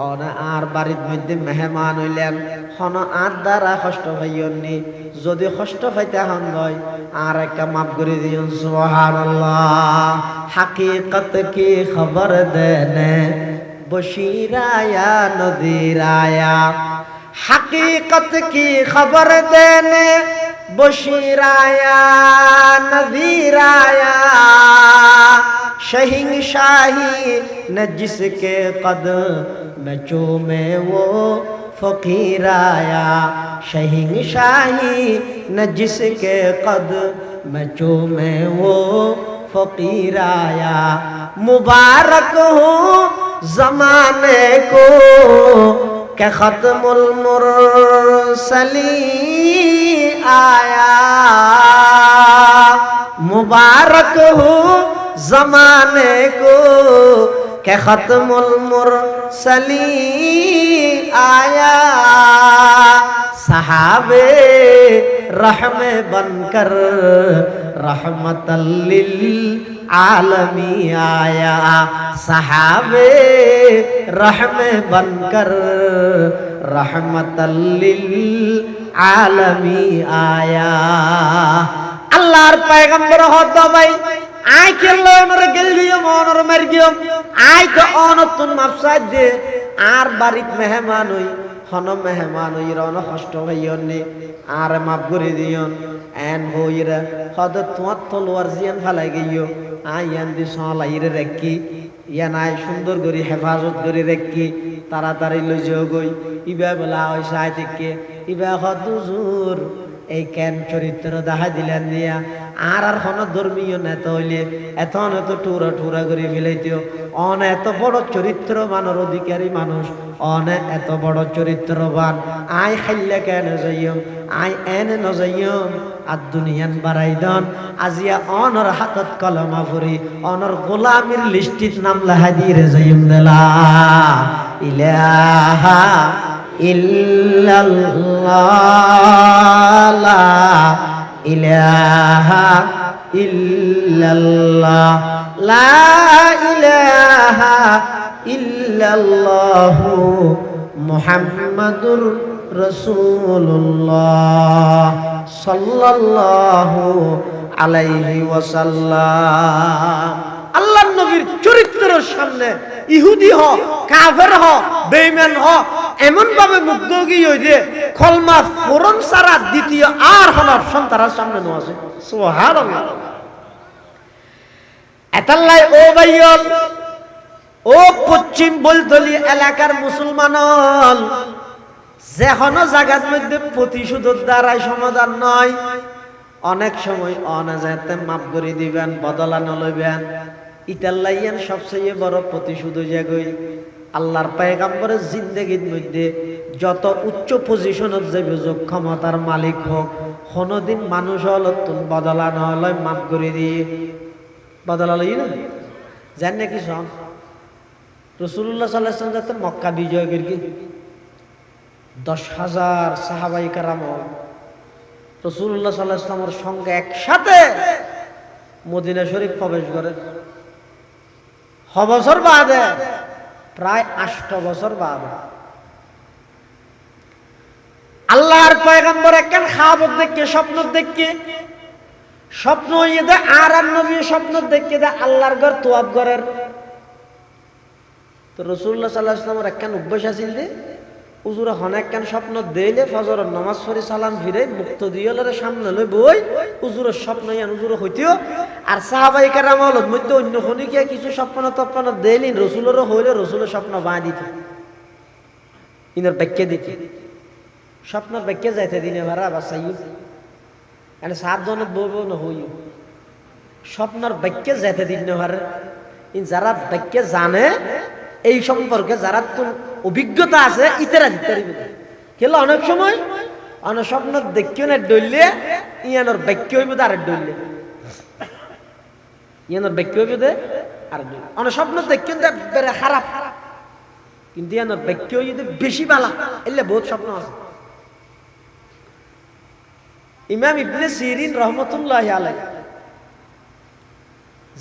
অন আর বাড়ির মধ্যে মেহমান হইলেন হন আর দ্বারা কষ্ট পাইয়নি যদি কষ্ট পাইতে হন গয় আর একটা মাফ করে দিয়ন সুবহানাল্লাহ হাকিকত কি খবর দেনে बशीराया नदीराया हकीकत की खबर देने बशीराया नदीराया शहिंशाही न जिसके कदम चूमे वो फकीराया शहिंशाही न जिसके कदम चूमे वो फकीराया मुबारक हो ज़माने को के ख़त्मुल मुरसलीन आया मुबारक हो ज़माने को के ख़त्मुल मुरसलीन आया सहाबे रहमे बनकर रहमतल लिल आलमी आया सहाबे रहमे बनकर रहमतल लिल आलमी आया अल्लाहर पैगंबर হদ ভাই আই কেল্লো ওনরে গেল দিও ওনরে মার গিও আই তো অনতুন মাফসাদ দে আর বাড়িত মেহমান হই হন মেহমান হই রন কষ্ট হইয়নি আর মাফ করে দিও এন হইরা হদ তোমার তলোয়ার জিয়ান ফালাই গিও ইয়ান দি সলাইরে রেখি ইয়া নাই সুন্দর করে হেফাজত করে রেখি তাড়াতাড়ি লই যাও গই ইবা বলা হয় সাই থেকে ইবা হদুজুর এই কেন চরিত্র দেখা দিলেন দিয়া আর কোন ধর্মীয় নেতা হইলে এত টুরা টুরা করে ফেলাইতেও এত বড় চরিত্রবানের অধিকারী মানুষ এত বড় চরিত্রবান আয় খাইলে কেন যাইম আয় এনে নজাইম আর দুনিয়ান বাড়াই দন আজিয়া অনর হাতত কলমা ফুরি অনর গোলামির লিস্টিত নাম লাহা দিয়ে যাইম দেলা ইলাহা ইল্লাল্লাহ লা ইলাহা ইল্লাল্লাহ লা ইলাহা ইল্লাল্লাহ মুহাম্মাদুর রাসূলুল্লাহ সাল্লাল্লাহু আলাইহি ওয়াসাল্লাম। আল্লাহর নবীর চরিত্রের সামনে ইহুদি হ কাফের হ বেঈমান হ এমন ভাবে মুগ্ধ গিয়ে যে কলমা ফোরন সারা দ্বিতীয় আর হল অপশন তার সামনে নো আছে সুবহানাল্লাহ। এতাল্লাই ও ভাইয়ল ও পশ্চিম বলতলি এলাকার মুসলমানল যেকোনো জায়গার মধ্যে প্রতিশোধের দ্বারাই সমাধান নয়, অনেক সময় অনাজাতে মাফ করে দিবেন বদলা নলইবেন ইটার লাইয়ান সবচেয়ে বড় প্রতিশোধ হয়ে গই আল্লাহর পয়গম্বরের জিন্দেগির মধ্যে যত উচ্চ পজিশনত যাবে যোগ ক্ষমতার মালিক হোক কোনদিন মানুষ হল বদলা নহলয় মাফ করে দিয়ে বদলা লই না জান নাকি সব রাসূলুল্লাহ সাল্লাল্লাহু আলাইহি ওয়াসাল্লাম যাতে মক্কা বিজয় করি 10,000 সাহাবায়ে কেরাম রাসূলুল্লাহ সাল্লাল্লাহু আলাইহি ওয়াসাল্লামের সঙ্গে একসাথে মদিনা শরীফ প্রবেশ করে বছর বাদে প্রায় 8 বছর বাদে আল্লাহর পয়গম্বর একখান খাওয়াবত দেখে স্বপ্ন দেখে স্বপ্ন হইয়ে দে আর নবী স্বপ্ন দেখে দে আল্লাহর ঘর তোয়াব ঘরের তো রাসূলুল্লাহ সাল্লাল্লাহু আলাইহি ওয়াসাল্লামের একখান অভ্যাস আছিল যে হুজুর অনেক কান স্বপ্ন দিলে ফজরের নামাজ পড়ি সালাম ফিরে মুক্ত দিয়লের সামনে লই বই হুজুরের স্বপ্ন ইয়ান হুজুর হইতেও আর সাহাবায়ে কেরামের মধ্যে অন্য খনিকে কিছু স্বপ্ন তপ্ন দিলেন রাসূলের হইলে রাসূলের স্বপ্ন বাঁ দিত ইনার ব্যাখ্যা দিত স্বপ্নের ব্যাখ্যা যাইতে দিনে ভাড়া বাসাইও মানে সাবধানত বলবো না হইও স্বপ্নের ব্যাখ্যা যাইতে দিন না ভাড়া যারা ব্যাখ্যা জানে এই সম্পর্কে যারা তোর অভিজ্ঞতা আছে ইতারা দিতে পারবে কেলা অনেক সময় অনেক স্বপ্ন দেখিও না ডইলে ইয়ানোর ব্যাখ্যা হইব আর ডইলে ইয়ানোর ব্যাখ্যা হইব দে আর ডইলে অনেক স্বপ্ন দেখিও না বেরে খারাপ কিন্তু ইয়ানোর ব্যাখ্যা হইব বেশি বালা এলে বহুত স্বপ্ন আছে ইমাম ইবনে সিরিন রহমাতুল্লাহি আলাইহি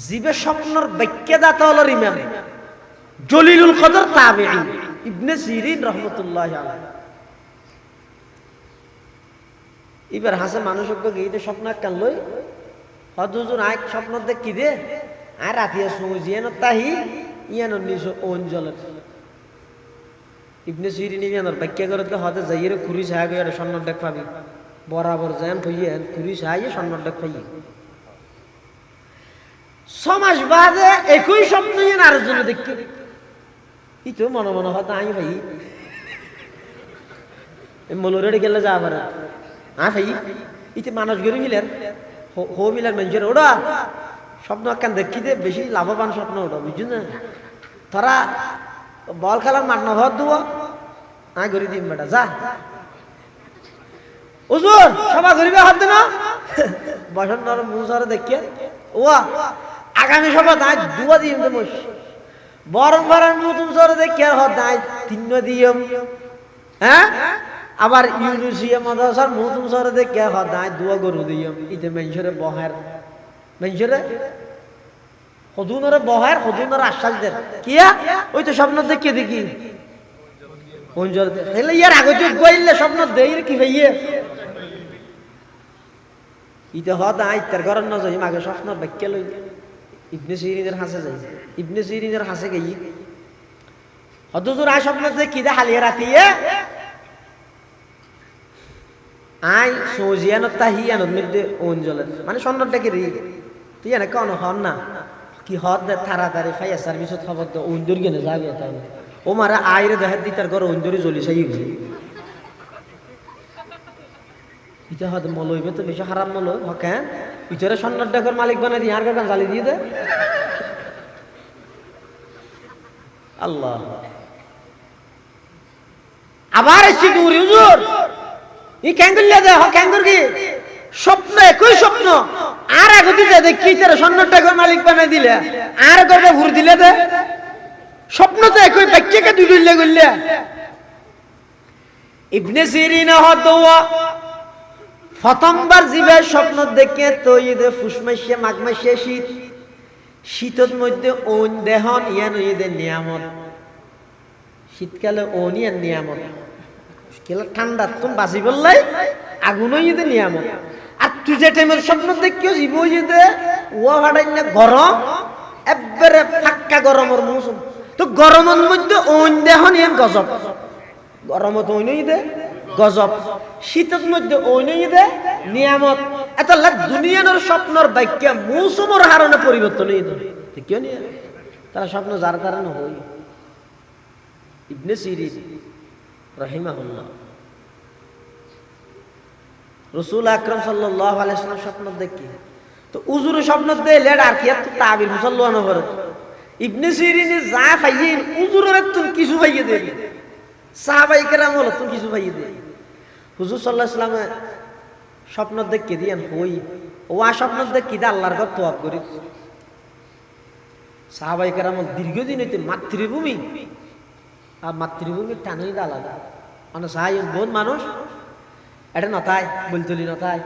জিবে স্বপ্নর ব্যাখ্যাদাতা হলো ইমাম জলিলুল কদর তাবেঈ ইবনে সিরিন রাহমাতুল্লাহি আলাইহি এবার হাসে মানুষকে গিয়ে স্বপ্ন কান লই হদুজুর আই স্বপ্ন দেখি দে আর রাতিয়া সুজিয়েন তাহি ইয়ান নিছো অঞ্জল ইবনে সিরিন ইয়ানোর ব্যাখ্যা করতে হদে যাইরে খুরি ছায়া গিয়ে স্বপ্ন দেখ পাবি বরাবর যেন হইয়ে খুরি ছায়া স্বপ্ন দেখ পাই সমাজ বাদে একই স্বপ্ন ইয়ান আর জন্য দেখি ইতো মনে মনে হতো আই ভাই মলোরে গেলে যা পারে ভাই ইতে মানুষ গেলে মিলেন হো মিলেন মানুষের ওরা স্বপ্ন একখান দেখি দে বেশি লাভবান স্বপ্ন ওটা বুঝছো না তারা বল খেলার মাঠ না ঘর দেবো আয় ঘুরি দিম বেটা যা হুজুর সভা ঘুরিবে হাত দেন বসন মুসারে দেখিয়ে ও আগামী সভা তাই দুয়া দিম তো বস বরং বরং নতুন সরে দেখে হদায় তিন দিয়ম হ্যাঁ আবার ইউনিসিয়া মাদ্রাসার নতুন সরে দেখে হদায় দুয়া গরু দিয়ম ইতে মানুষের বহার মানুষের হদুনরে বহার হদুনরে আশ্বাস দেন কিয়া ওই তো স্বপ্ন দেখে দেখি অঞ্জল হেলে ইয়ার আগে তো গইলে স্বপ্ন দেই কি ভাইয়ে ইতে হদায় তার ঘরের না যাই আগে স্বপ্ন ব্যাখ্যা লই ইবনে সিরিনের হাসে যাই ইবনে সিরিনের হাসে গই হদুজুর আয় স্বপ্ন দেখি দে হালিয়া রাতিয়ে আই সোজিয়ান তাহিয়ান মধ্যে অঞ্জলের মানে স্বর্ণটাকে রি তুই এনে কোন হন না কি হদ দে তাড়াতাড়ি ফাইয়া সার্ভিসত খবর দে উন্দুর গেনে যাবে তাহলে ও মারা আইরে দেখার দিতার ঘর উন্দুরি জ্বলি সাই গেছে ইটা হদ মলইবে তো বেশি হারাম মলই হকেন ইটারে সন্ন্যার ডাকর মালিক বানাই দিয়ে আর গান জ্বালি দিয়ে দে আল্লাহ আবার এসছি দূর হুজুর ই ক্যাঙ্গুলিয়া দে হ ক্যাঙ্গুর কি স্বপ্ন একই স্বপ্ন আর এক দিতে দেখি তারা সন্ন্যার ডাকর মালিক বানাই দিলে আর করে ঘুর দিলে দে স্বপ্ন তো একই বাক্যকে দুইলে গইলে ইবনে সিরিন হদওয়া প্রথমবার জীবে স্বপ্ন দেখে তো ঈদে ফুসমাইশে মাঘমাইশে শীত শীতের মধ্যে ওন দেহন ইয়ান ঈদের নিয়ামত শীতকালে ওন ইয়ান নিয়ামত কেলা ঠান্ডা তুমি বাঁচি বললাই আগুনও ঈদের নিয়ামত আর তুই যে টাইমের স্বপ্ন দেখিও জীব ঈদে ওয়া ভাড়াই না গরম একবারে ফাক্কা গরমের মৌসুম তো গরমের মধ্যে ওন দেহন ইয়ান গজব গরমত ওন ঈদে গজব শীতের মধ্যে ওই দে নিয়ামত এত লাখ দুনিয়ার স্বপ্নর বাক্য মৌসুমের হারণে পরিবর্তন কেউ নিয়ে তারা স্বপ্ন যার কারণে হই ইবনে সিরিন রাহিমাহুল্লাহ রাসূল আকরাম সাল্লাল্লাহু আলাইহি ওয়াসাল্লাম স্বপ্ন দেখি তো উজুর স্বপ্ন দে লেড আর কি এত তাবির মুসলমান হবে ইবনে সিরিন যা পাইয়ে উজুরের তুই কিছু পাইয়ে দে সাহাবায়ে কেরাম হলো তুই কিছু পাইয়ে দে হুজুর সাল্লাল্লাহু আলাইহি ওয়াসাল্লাম স্বপ্ন দেখে দিয়েন হই ও স্বপ্ন দেখি দে আল্লাহর ঘর তোয়াব করি সাহাবায়ে কেরাম দীর্ঘদিন হইতে মাতৃভূমি আর মাতৃভূমির টানই আলাদা মানে সাহায্য বহুত মানুষ এটা নতায় বলতলি নতায়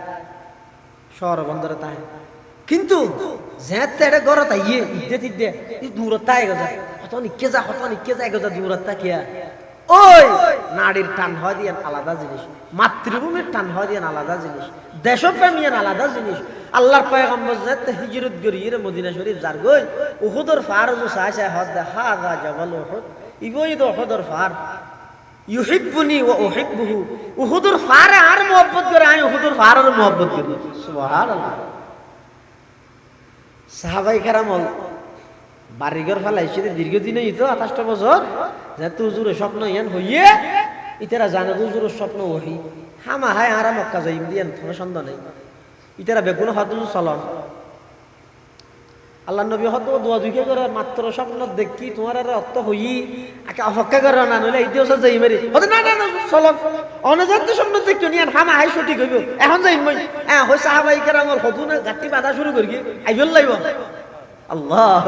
শহর বন্দরে তাই কিন্তু যেতে এটা গড় তাইয়ে ইদ্দে তিদ্দে দূরত তাই গজা হত নিকে যা গজা দূরত তাকিয়া ওই নারীর টান হয় দিয়ে আলাদা জিনিস মাতৃভূমির টান হয় দিয়ে আলাদা জিনিস দেশপ্রেমিয়ান আলাদা জিনিস আল্লাহর পয়গম্বর যেতে হিজরত করিয়ে মদিনা শরীফ যার গই উহুদের ফার সাই সাই হদ হাযা জাবাল উহুদ ইবই তো উহুদের ফার ইউহিব্বুনি ওয়া উহিব্বুহু উহুদের ফারে আর মোহব্বত করে আমি উহুদের ফারের মোহব্বত করি সুবহানাল্লাহ সাহাবায়ে কেরাম বাড়িঘর ফেলাইছে দীর্ঘদিন হইতো 28 বছর যেহেতু হুজুরের স্বপ্ন ইয়ান হইয়ে ইতারা জানে হুজুরের স্বপ্ন ওহি হামা হায় আরা মক্কা যাইম দিয়ান কোনো সন্দেহ নেই ইতারা বেগুন হত চলন আল্লাহ নবী হত দোয়া দুইকে করে মাত্র স্বপ্ন দেখি তোমার আর অর্থ হই আকে অপেক্ষা করে না নইলে এই দিবস যাই মেরি হত না না চলন অনজাত স্বপ্ন দেখি নিয়ান হামা হাই সঠিক হইব এখন যাইম মই হ্যাঁ হই সাহাবায়ে কেরাম হতু না গাটি বাধা শুরু করি আইবল লাইব আল্লাহ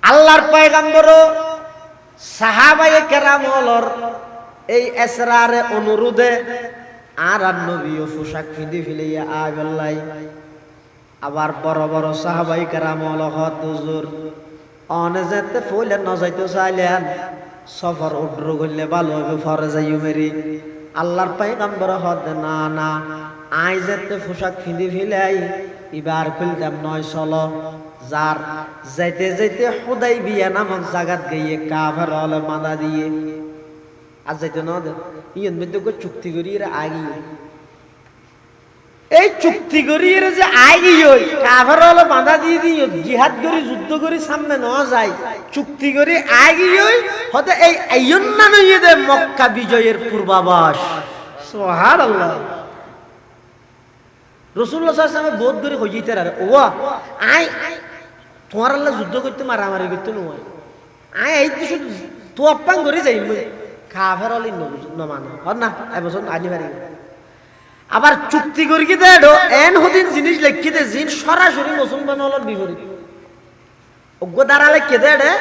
আল্লাহর পয়গম্বর সাহাবায়ে কেরামর এই এসরারে অনুরোধে আর নবীও পোশাক পিঁধে ফেলিয়া আইবল্লাই আবার বড় বড় সাহাবায়ে কেরামল হত হুজুর অনে যেতে ফইলে ন যাইতে চাইলেন সফর উড্র করলে ভালো হবে ফরে যাইও মেরি আল্লাহর পয়গম্বর হদ না না আই যেতে পোশাক পিঁধে ফেলাই এবার খুলতাম নয় চলো যার যাইতে যাইতে হুদাইবিয়া নামক জায়গাত গিয়ে কাফের হলে মাদা দিয়ে আর যাইতে না দে ইয়ন মধ্যে চুক্তি করি এরা আগি এই চুক্তি করি এরা যে আগি হই কাফের হলে বাঁধা দিয়ে দিই জিহাদ করি যুদ্ধ করি সামনে ন যায় চুক্তি করি আগি হই হতে এই আইয়ন না নইয়ে দে মক্কা বিজয়ের পূর্বাভাস সুবহানাল্লাহ রাসূলুল্লাহ সাল্লাল্লাহু আলাইহি ওয়াসাল্লাম বহুত করে হইতে রে ওয়া আই তোমার আল্লাহ যুদ্ধ করতে মারামারি করতে নয় আই এই তো শুধু তো আপ্পান করে যাই কাফের হলি ন মানে হন না এবছর আনি পারি আবার চুক্তি করি কি দে এন হদিন জিনিস লিখি দে জিন সরাসরি মুসলমান হলর বিপরীত অজ্ঞ দাঁড়ালে কে দে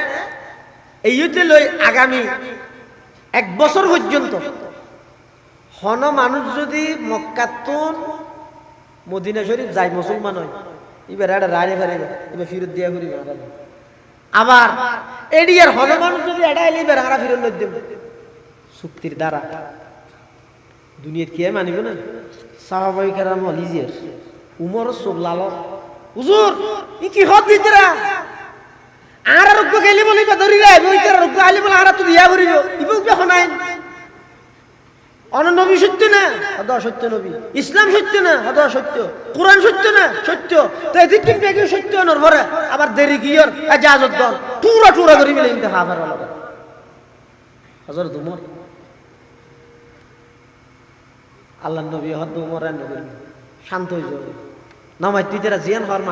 এইতে লই আগামী 1 বছর পর্যন্ত হন মানুষ যদি মক্কাতুন মদিনা শরীফ যাই মুসলমান হয় এবার এটা রাড়ে ফেলে এবার ফিরত দিয়া ঘুরি আবার এডিয়ার হন মানুষ যদি এটা এলে এবার হারা ফিরত দেব চুক্তির দ্বারা দুনিয়াত কি মানিব না সাহাবায়ে কেরাম লিজিয়ার উমর সব লাল হুজুর ই কি হদ দিতরা আর রুগ গেলি বলি ধরি রে ওইটার রুগ আলি বলে আর তো দিয়া করিব ইবু বে হনাই অন্য নবী সত্য না হদ সত্য নবী, ইসলাম সত্য না হদ সত্য, কোরআন সত্য না সত্য, তো এদিক কিন্তু একই সত্য নর ভরে আবার দেরি কি ওর জাহাজত দন টুরা টুরা করে মিলে কিন্তু হাফার আলাদা হজরত উমর আল্লাহ নবী হদ উমর নবী শান্ত হয়ে যাবে নামাই তুই যারা জিয়ান হওয়ার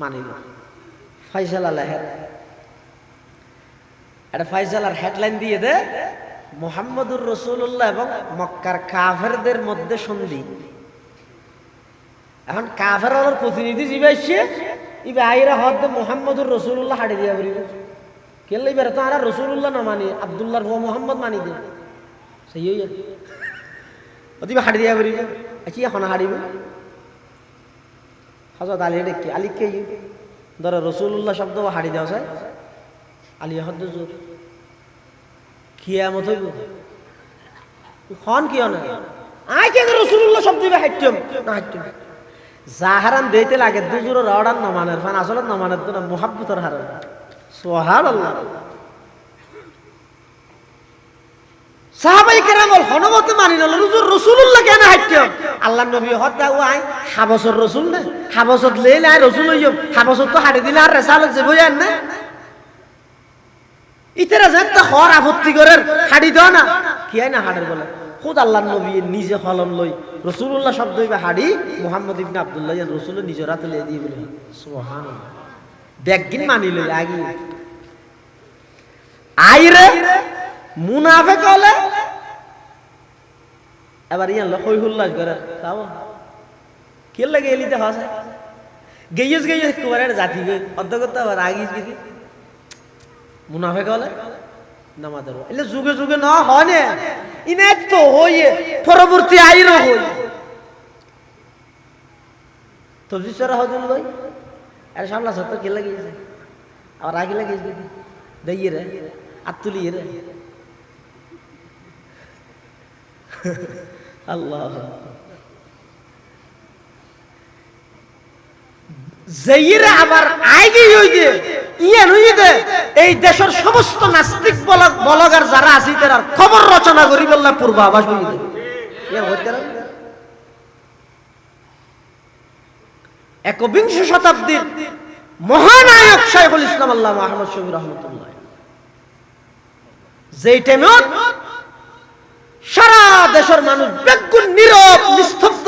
মানিল ফাইসালা লেহের একটা ফাইসালার হেডলাইন দিয়ে দে মুহাম্মদুর রাসূলুল্লাহ এবং মক্কার কাফেরদের মধ্যে সন্ধি। এখন কাফের হলোর প্রতিনিধি জিবাইছে ইবে আইরা হদ মুহাম্মদুর রাসূলুল্লাহ হাড়ি দিয়া বলিব কেলে ইবে তো আর রাসূলুল্লাহ না মানি আব্দুল্লাহর ও মুহাম্মদ মানি দে সেই হই ওদিবে হাড়ি দিয়া বলিব আচ্ছা এখন হাড়িব হযরত আলী ডেকে আলী কে ধরো রাসূলুল্লাহ শব্দ হাড়ি দেওয়া যায় আলী হদ জোর কিয়ামত হইব খন কিয় না আই কে রাসূলুল্লাহ শব্দ দিবে হাইত্যম না হাইত্যম জাহারান দেইতে লাগে দুজুর রওড়ান না মানের ফান আসলে না মানের তো না মুহাব্বতের হারাম সুবহানাল্লাহ। সাহাবায়ে কেরাম হনমতে মানিল রাসূলুল্লাহ কেন হাইত্যম আল্লাহর নবী হত্যা ও আই হাবসর রাসূল না হাবসত লেই না রাসূল হইম হাবসত তো হাড়ি দিলে আর রিসালাত যে বইয়ান না ইতারা যাত্তা হর আপত্তি করের হাড়ি দাও না কি হয় না হাড়ের বলে খুদ আল্লাহর নবী নিজে কলম লই রাসূলুল্লাহ শব্দ হইবে হাড়ি মুহাম্মদ ইবনে আব্দুল্লাহ জান রাসূলের নিজের হাতে লিয়ে দিয়ে বলে সুবহানাল্লাহ ব্যাগিন মানি লই আগি আইরে মুনাফিক হলে এবার ইয়ান লই হুল্লাস করে তাও কি লাগে এলিতে হাসে গেইস কুমারের জাতি গই অধ্যগত আবার আগিস গিয়ে মুনাফিক হলে নামাজের এলে যুগে যুগে না হয় না ইনে তো হইয়ে পরবর্তী আইরো হই তো জিসরা হজন লই আর সামলা সত্য কি লাগিয়েছে আর আগে লাগিয়েছে দিদি দেইয়ে রে আতুলি রে আল্লাহ জাইরা আবার আগে হইছে ইয়া নইদে এই দেশের সমস্ত নাস্তিক ব্লগার যারা আছে তারা খবর রচনা করি বললা পূর্বাভাস হইছে ইয়া হইছে না একবিংশ শতাব্দীর মহানায়ক শাইখুল ইসলাম আল্লামা আহমদ শফি রাহমাতুল্লাহ যেই টাইমে সারা দেশের মানুষ বেগুন নীরব নিস্তব্ধ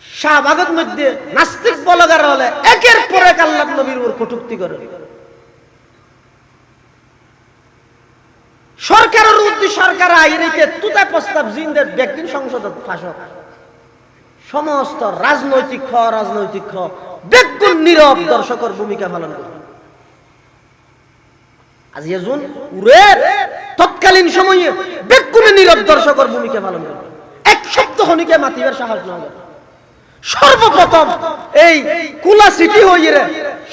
শাহবাগের মধ্যে নাস্তিক ব্লগার হলে একের পর এক আল্লাহর নবীর উপর কটূক্তি করে সরকারের উদ্দেশ্য সরকার আইরিতে তুতা প্রস্তাব জিন্দের ব্যক্তি সংসদে ফাঁসক সমস্ত রাজনৈতিক বেগুন নীরব দর্শকের ভূমিকা পালন করে আজ এজন উরে তৎকালীন সময়ে বেগুন নীরব দর্শকের ভূমিকা পালন করে এক শব্দ হনিকে মাতিবার সাহস না করে সর্বপ্রথম এই কুলা সিটি হইরে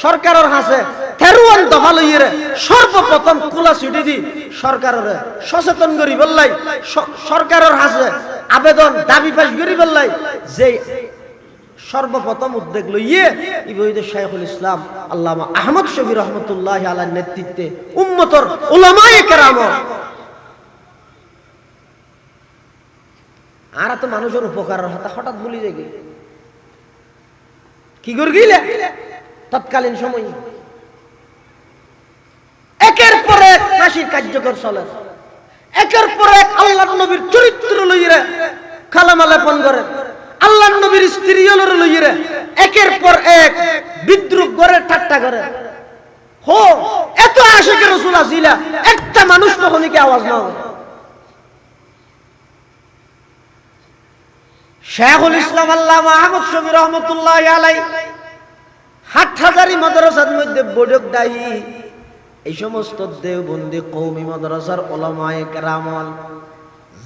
সরকারের হাসে থেরুয়ান দফা লইরে সর্বপ্রথম কুলা সিটি দি সরকারের সচেতন করি বললাই সরকারের হাসে আবেদন দাবি পেশ করি বললাই যে সর্বপ্রথম উদ্যোগ লইয়ে ইবনে শাইখুল ইসলাম আল্লামা আহমদ শফি রহমাতুল্লাহ আলাইহির নেতৃত্বে উম্মতর উলামায়ে কেরাম আর তো মানুষের উপকারের কথা হঠাৎ ভুলি যায় কি করে গিলে তৎকালীন সময় একের পর এক ফাঁসির কার্যকর চলে একের পর এক আল্লাহর নবীর চরিত্র লইরে কালেমা লেপন করে আল্লাহর নবীর স্ত্রী লইরে একের পর এক বিদ্রুপ করে ঠাট্টা করে হো এত আশিকের রাসূল আছিল একটা মানুষ কখনো কি আওয়াজ না হয় শাইখুল ইসলাম আল্লামা আহমদ শফি রহমাতুল্লাহ আলাইহি হাটহাজারী মাদ্রাসার মধ্যে বড়ক দায়ী এই সমস্ত দেওবন্দি কওমি মাদ্রাসার উলামায়ে কেরাম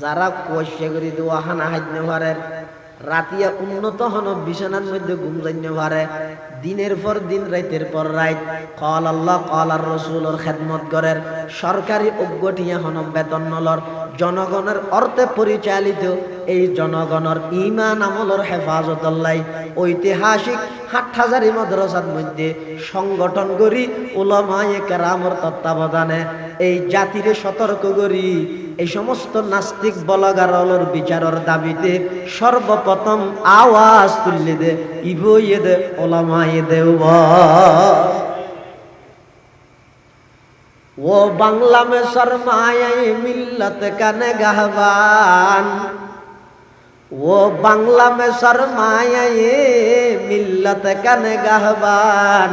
যারা কোশে করে দোয়া হানা হাজনে পারে রাতিয়া উন্নত হন বিছানার মধ্যে ঘুম যাইতে পারে দিনের পর দিন রাতের পর রাত কল আল্লাহ কল আর রাসূলের খেদমত করে সরকারি অজ্ঞটিয়া হন বেতন নলর জনগণের অর্থে পরিচালিত এই জনগণের ঈমান আমলের হেফাজতল্লাই ঐতিহাসিক হাটহাজারী মাদ্রাসার মধ্যে সংগঠন করি উলামায়ে কেরামের তত্ত্বাবধানে এই জাতিরে সতর্ক করি এই সমস্ত নাস্তিক বলগারলর বিচারের দাবিতে সর্বপ্রথম আওয়াজ তুলে দে ইবয়ে দে উলামায়ে দেওবন্দ। वो बांग्ला में सरमाए मिल्लत का निगहबान, वो बांग्ला में सरमाए मिल्लत का निगहबान,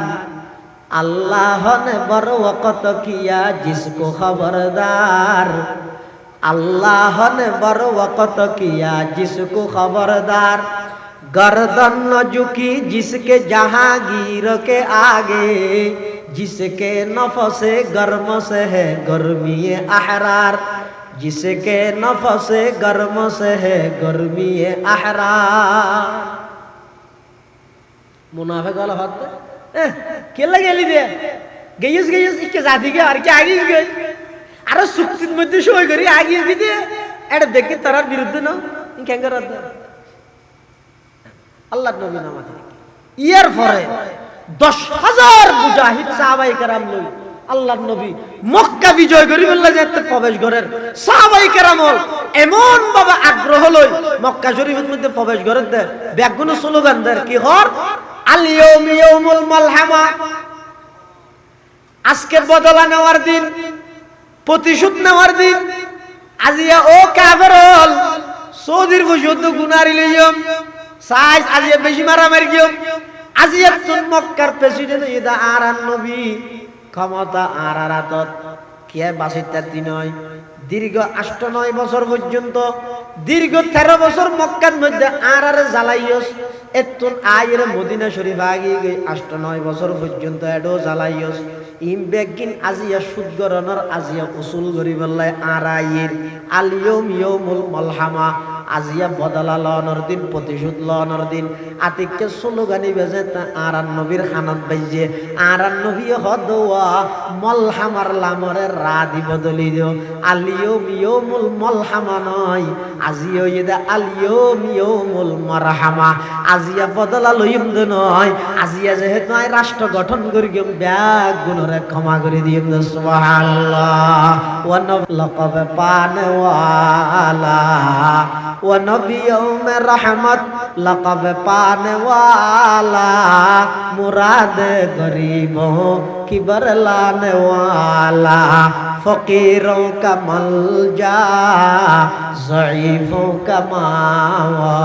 अल्लाह ने बर वक़्त किया जिसको खबरदार, अल्लाह ने बर वक़्त किया जिसको खबरदार, गर्दन न झुकी जिसके जहांगीर के आगे, जिसके नफ़से गर्म से है गर्मी अहरार, जिसके नफ़से गर्म से है गर्मी अहरार। मुनाफिक वाला बात है केला गेली दे गयस गयस इके जाती के আর কি আগে গই আর সুক্তির মধ্যে সই করি আগে দিতে এটা দেখে তার বিরুদ্ধে না কেন করত আল্লাহর নবী নামাজ ইয়ার পরে 10,000 মুজাহিদ সাহাবায়ে কেরাম লই আল্লাহর নবী মক্কা বিজয় করি বললা যেতে প্রবেশ করেন সাহাবায়ে কেরাম এমন ভাবে আগ্রহ লই মক্কা শরীফের মধ্যে প্রবেশ করেন দে ব্যাগুন স্লোগান দেন কি হর আল ইয়াউম ইয়াউমুল মালহামা, আজকে বদলা নেওয়ার দিন, প্রতিশোধ নেওয়ার দিন। আজিয়া ও কাফেরল সৌদির বসুদ্ধ গুনারি লইম সাইজ আজিয়া বেশি মারামারি গিয়ম আজিয়া তুন মক্কার প্রেসিডেন্ট ইদা আরান নবী ক্ষমতা আরারাতত কে বাসিতাতি নয় দীর্ঘ 8-9 বছর পর্যন্ত দীর্ঘ 13 বছর মক্কার মধ্যে আরারে জ্বালাইয়স এতুন আয়ের মদিনা শরীফ আগে 8-9 বছর পর্যন্ত এডো জ্বালাইয়স ইম বেগিন আজিয়া সুদগরণর আজিয়া উসুল গরিবল্লাহ আরাইয়ের আলিয়ম ইয়াউমুল মালহামা, আজিয়া বদলা লওয়ানোর দিন, প্রতিশোধ লওয়ানোর দিন। আতিককে স্লোগানি বেজে আরান নবীর খানাত বাইজে আরান নবী হদওয়া মলহামার লামরে রাদি বদলি দিও আলিয়ম ইয়াউমুল মালহামা নয় আজিয়া ইদা আলিয়ম ইয়াউমুল মারহামা, আজিয়া বদলা লইম দে নয় আজিয়া যেহেতু আই রাষ্ট্র গঠন করি গেম ব্যাগ গুণরে ক্ষমা করে দিম সুবহানাল্লাহ। ওয়া নবলকব পানওয়ালা वो नबियों में रहमत लक़ब पाने वाला, मुराद गरीबों की बरलाने वाला, फकीरों का मलजा ज़ईफ़ों का मावा,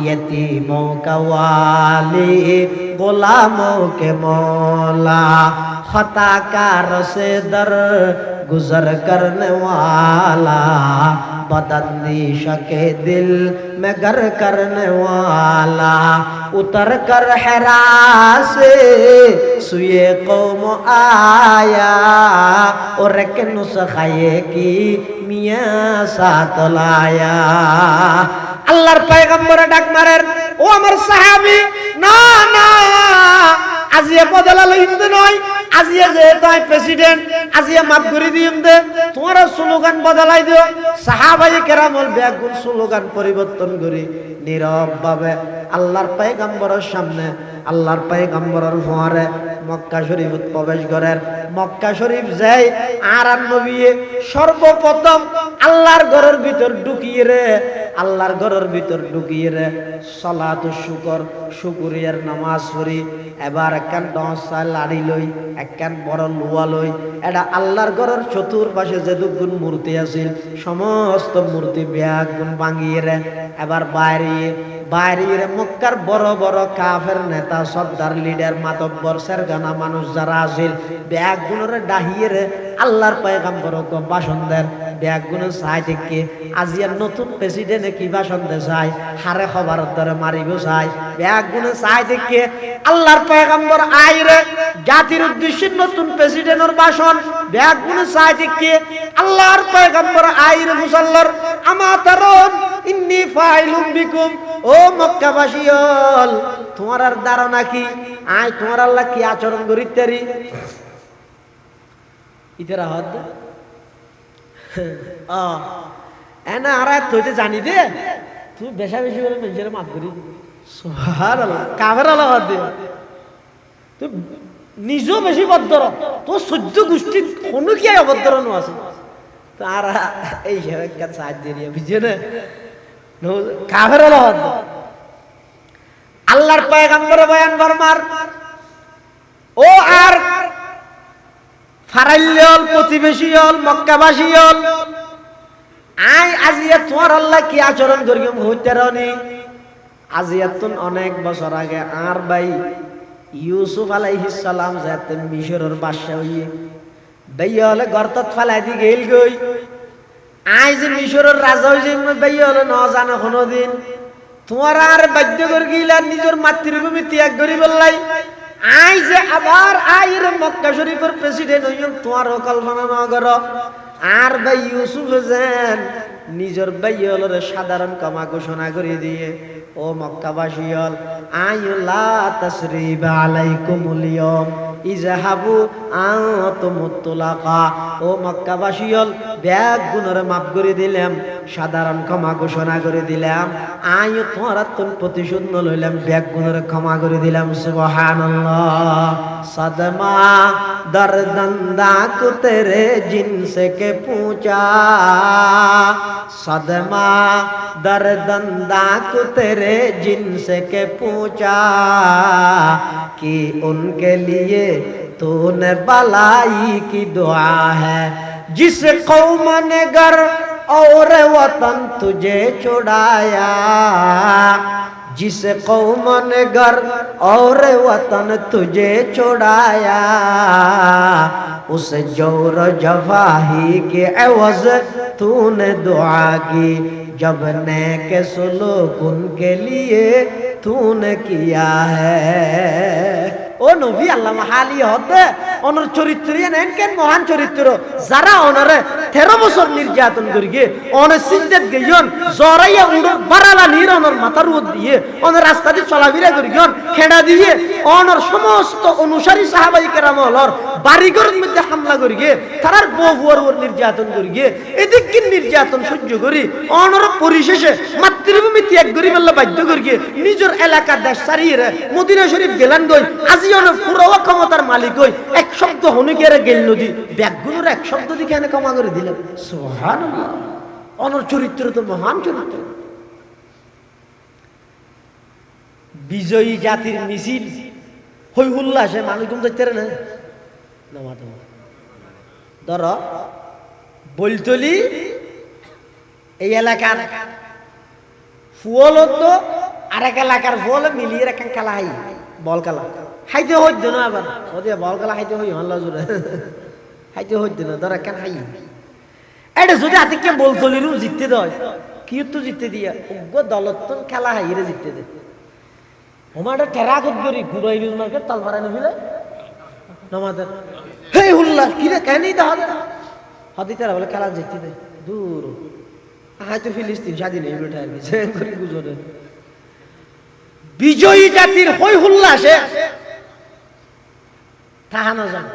यतीमों का वाली गुलामों के मौला, खताकार से दर गुजर करने वाला, बदअंदीश के दिल में घर करने वाला, उतर कर हिरा से सुए कौम आया और एक नुस्खे की मियां साथ लाया। আল্লাহর পয়গম্বর ডাক মারেন ও আমার সাহাবী, না না আজিয়া বদলা লইম দে নয় আজিয়া যে তাই প্রেসিডেন্ট আজিয়া মাফ করে দিম দে তোমরা স্লোগান বদলাই দিও। সাহাবায়ে কেরামল ব্যাগুন স্লোগান পরিবর্তন করে নীরব ভাবে আল্লাহর পয়গম্বরের সামনে আল্লাহর পয়গম্বরের ফোয়ারে মক্কা শরীফত প্রবেশ করেন। মক্কা শরীফ যাই আরান নবী সর্বপ্রথম আল্লাহর ঘরের ভিতর ঢুকিয়ে রে আল্লাহর ঘরের ভিতর ঢুকিয়ে রে সালাত শুকর শুকরিয়ার নামাজ পড়ি এবার একখান ডসা লাড়ি লই একখান বড় লুয়া লই এটা আল্লাহর ঘরের চতুর্পাশে যেটুকুন মূর্তি আছিল সমস্ত মূর্তি ব্যাগ গুণ ভাঙিয়ে রে এবার বাইরে মক্কার বড় বড় কাফের নেতা সর্দার লিডার মাতব্বর সেরগানা মানুষ যারা আছিল ব্যাগ গুণরে ডাহিয়ে রে আল্লাহর পয়গম্বর ভাষণ দেন। ব্যাগ গুণ চাই থেকে আজিয়ার নতুন প্রেসিডেন্টে কি ভাষণ দে চাই হারে খবর ধরে মারিব চাই ব্যাগ গুণ চাই থেকে আল্লাহর পয়গম্বর আইরে জাতির উদ্দেশ্যে নতুন প্রেসিডেন্টের ভাষণ ব্যাগ গুণ চাই থেকে আল্লাহর পয়গম্বর আইরে মুসাল্লার আমাতারুন ইন্নী ফাইলুম বিকুম, ও মক্কাবাসীল তোমার আর ধারণা কি আয় তোমার আল্লাহ কি আচরণ করিতারি ইতারা হদ এনা আর তুই জানি দে তুই বেশা বেশি করে মানুষের মাফ করি সুবহানাল্লাহ কাফের আল্লাহ দে তুই নিজেও বেশি বদ্ধর তোর সহ্য গোষ্ঠীর কোনো কি অবদ্ধর নো আছে তারা এই একটা সাহায্য দিয়ে বুঝছে না কাফের আল্লাহ আল্লাহর পয়গম্বর বয়ান ফরমার ও আর ফারাইল প্রতিবেশী হল মক্কাবাসী হল আই আজিয়া তোমার আল্লাহ কি আচরণ করিম হইতে রনি আজিয়াতুন অনেক বছর আগে আর ভাই ইউসুফ আলাইহিস সালাম যাতে মিশরের বাদশা হইয়ে ভাইয়া হলে গর্তত ফালাই দি গেল গই আই যে মিশরের রাজা হইছে ভাইয়া হলে ন জানো কোনদিন তোমার আর বাধ্য করে গিলা নিজের মাতৃভূমি ত্যাগ করি বললাই আই যে আবার আইর মক্কা শরীফের প্রেসিডেন্ট হইম তোমার কল্পনা না করো আর ভাই ইউসুফ যেন নিজের ভাইয়ের সাধারণ ক্ষমা ঘোষণা করে দিয়ে ও মক্কাবাসী হল আইলা তাসরিবা আলাইকুমুল ইয়াম ইযহাবু আনতুমুত তুলাকা ও মক্কাবাসী হল ব্যাগ গুণরে মাফ করে দিলাম সাধারণ ক্ষমা ঘোষণা করে দিলাম আই তোমার প্রতিশোধ লইলাম ব্যাগ গুণরে ক্ষমা করে দিলাম সুবহানাল্লাহ সদমা দরদন্দা কো তেরে জিনসে কে पूछा सदमा दर्दंदा को तेरे जिनसे के पूछा कि उनके लिए तूने भलाई की दुआ है जिस कौम ने घर और वतन तुझे छुड़ाया जिस कौम ने घर और वतन तुझे छुड़ाया उस जोर जफाही के एवज तूने दुआ की जब नेक सुलूक उनके लिए तूने किया है ও নবী আল্লাহ হালি হদে ওনার চরিত্র নেন কেন মহান চরিত্র যারা ওনারে 13 বছর নির্যাতন করিয়ে ওনার সিজদাত গইয়ন জরাইয়া উড়ো বারালা নির ওনার মাথার উপর দিয়ে ওনার রাস্তা দিয়ে চলাফেরা করিয়ন খেড়া দিয়ে ওনার সমস্ত অনুসারী সাহাবাই কেরাম হলর বাড়িঘরের মধ্যে হামলা করিয়ে তারার বহুয়ার উপর নির্যাতন করিয়ে এদিক কি নির্যাতন সহ্য করি ওনার পরিশেষে মাতৃভূমি ত্যাগ করি বললে বাধ্য করিয়ে নিজের এলাকা দেশ ছাড়িয়ে মদিনা শরীফ গেলেন গই পুরো ক্ষমতার মালিক হই এক শব্দ হনে গিয়ে গেল নদী ব্যাগগুলোর এক শব্দ দিকে এনে ক্ষমা করে দিলেন সুবহানাল্লাহ অনর চরিত্র তো মহান চরিত্র বিজয়ী জাতির মিছিল হই উল্লাসে মানুষ ঘুম যাইতে না ধর বলতলি এই এলাকার ফুয়ল তো আরেক এলাকার ফুয়ল মিলিয়ে একটা খেলা হাই বল খেলা হাইতে হইত না আবার ওদিকে বল খেলা হাইতে হই হল্লা জুড়ে হাইতে হইত না ধর কেন হাই এটা যদি হাতে কে বল তলিরও জিততে দেয় কি তো জিততে দিয়া দলতন খেলা হাইরে জিততে দে ওমাটা টেরা করি ঘুরাই নিউজ মার্কেট তাল ভাড়া নিবিলে নমাদের হে হুল্লা কি রে কেন হবে হদিতে বলে খেলা জিততে দে দূর হয়তো ফিলিস্তিন স্বাধীন এই বেটা আর কি করি গুজরে বিজয়ী জাতির হই হুল্লাসে থাহানো যায়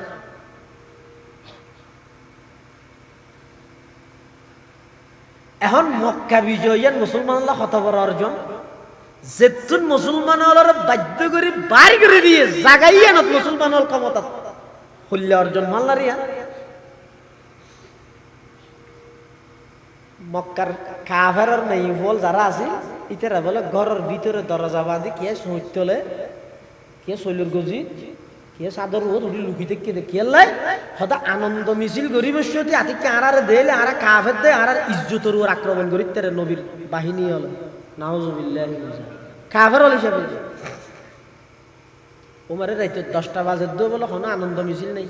এখন মক্কা বিজয়ের মুসলমানরা কত বড় অর্জন যেতুন মুসলমান হলার বাধ্য করে বাড়ি করে দিয়ে জাগাইয়া না মুসলমান হল ক্ষমতা হল্লে অর্জন মাল্লারিয়া মক্কার কাফেরের নেই বল যারা আছে ইতারা বলে ঘরের ভিতরে দরজা বাঁধি কে সইতলে কে শৈলর গজি কে সাদর উঠি লুকিতে কে দেখি লাই হয়তো আনন্দ মিছিল গরিবের সাথে আতিকে আরারে দেলে আর কাফের দে আর ইজ্জতের উপর আক্রমণ করি তারে নবীর বাহিনী হলো নাউজুবিল্লাহ কাফের হল হিসাবে ওমারে রাইতে 10টা বাজে দো বলে কোনো আনন্দ মিছিল নেই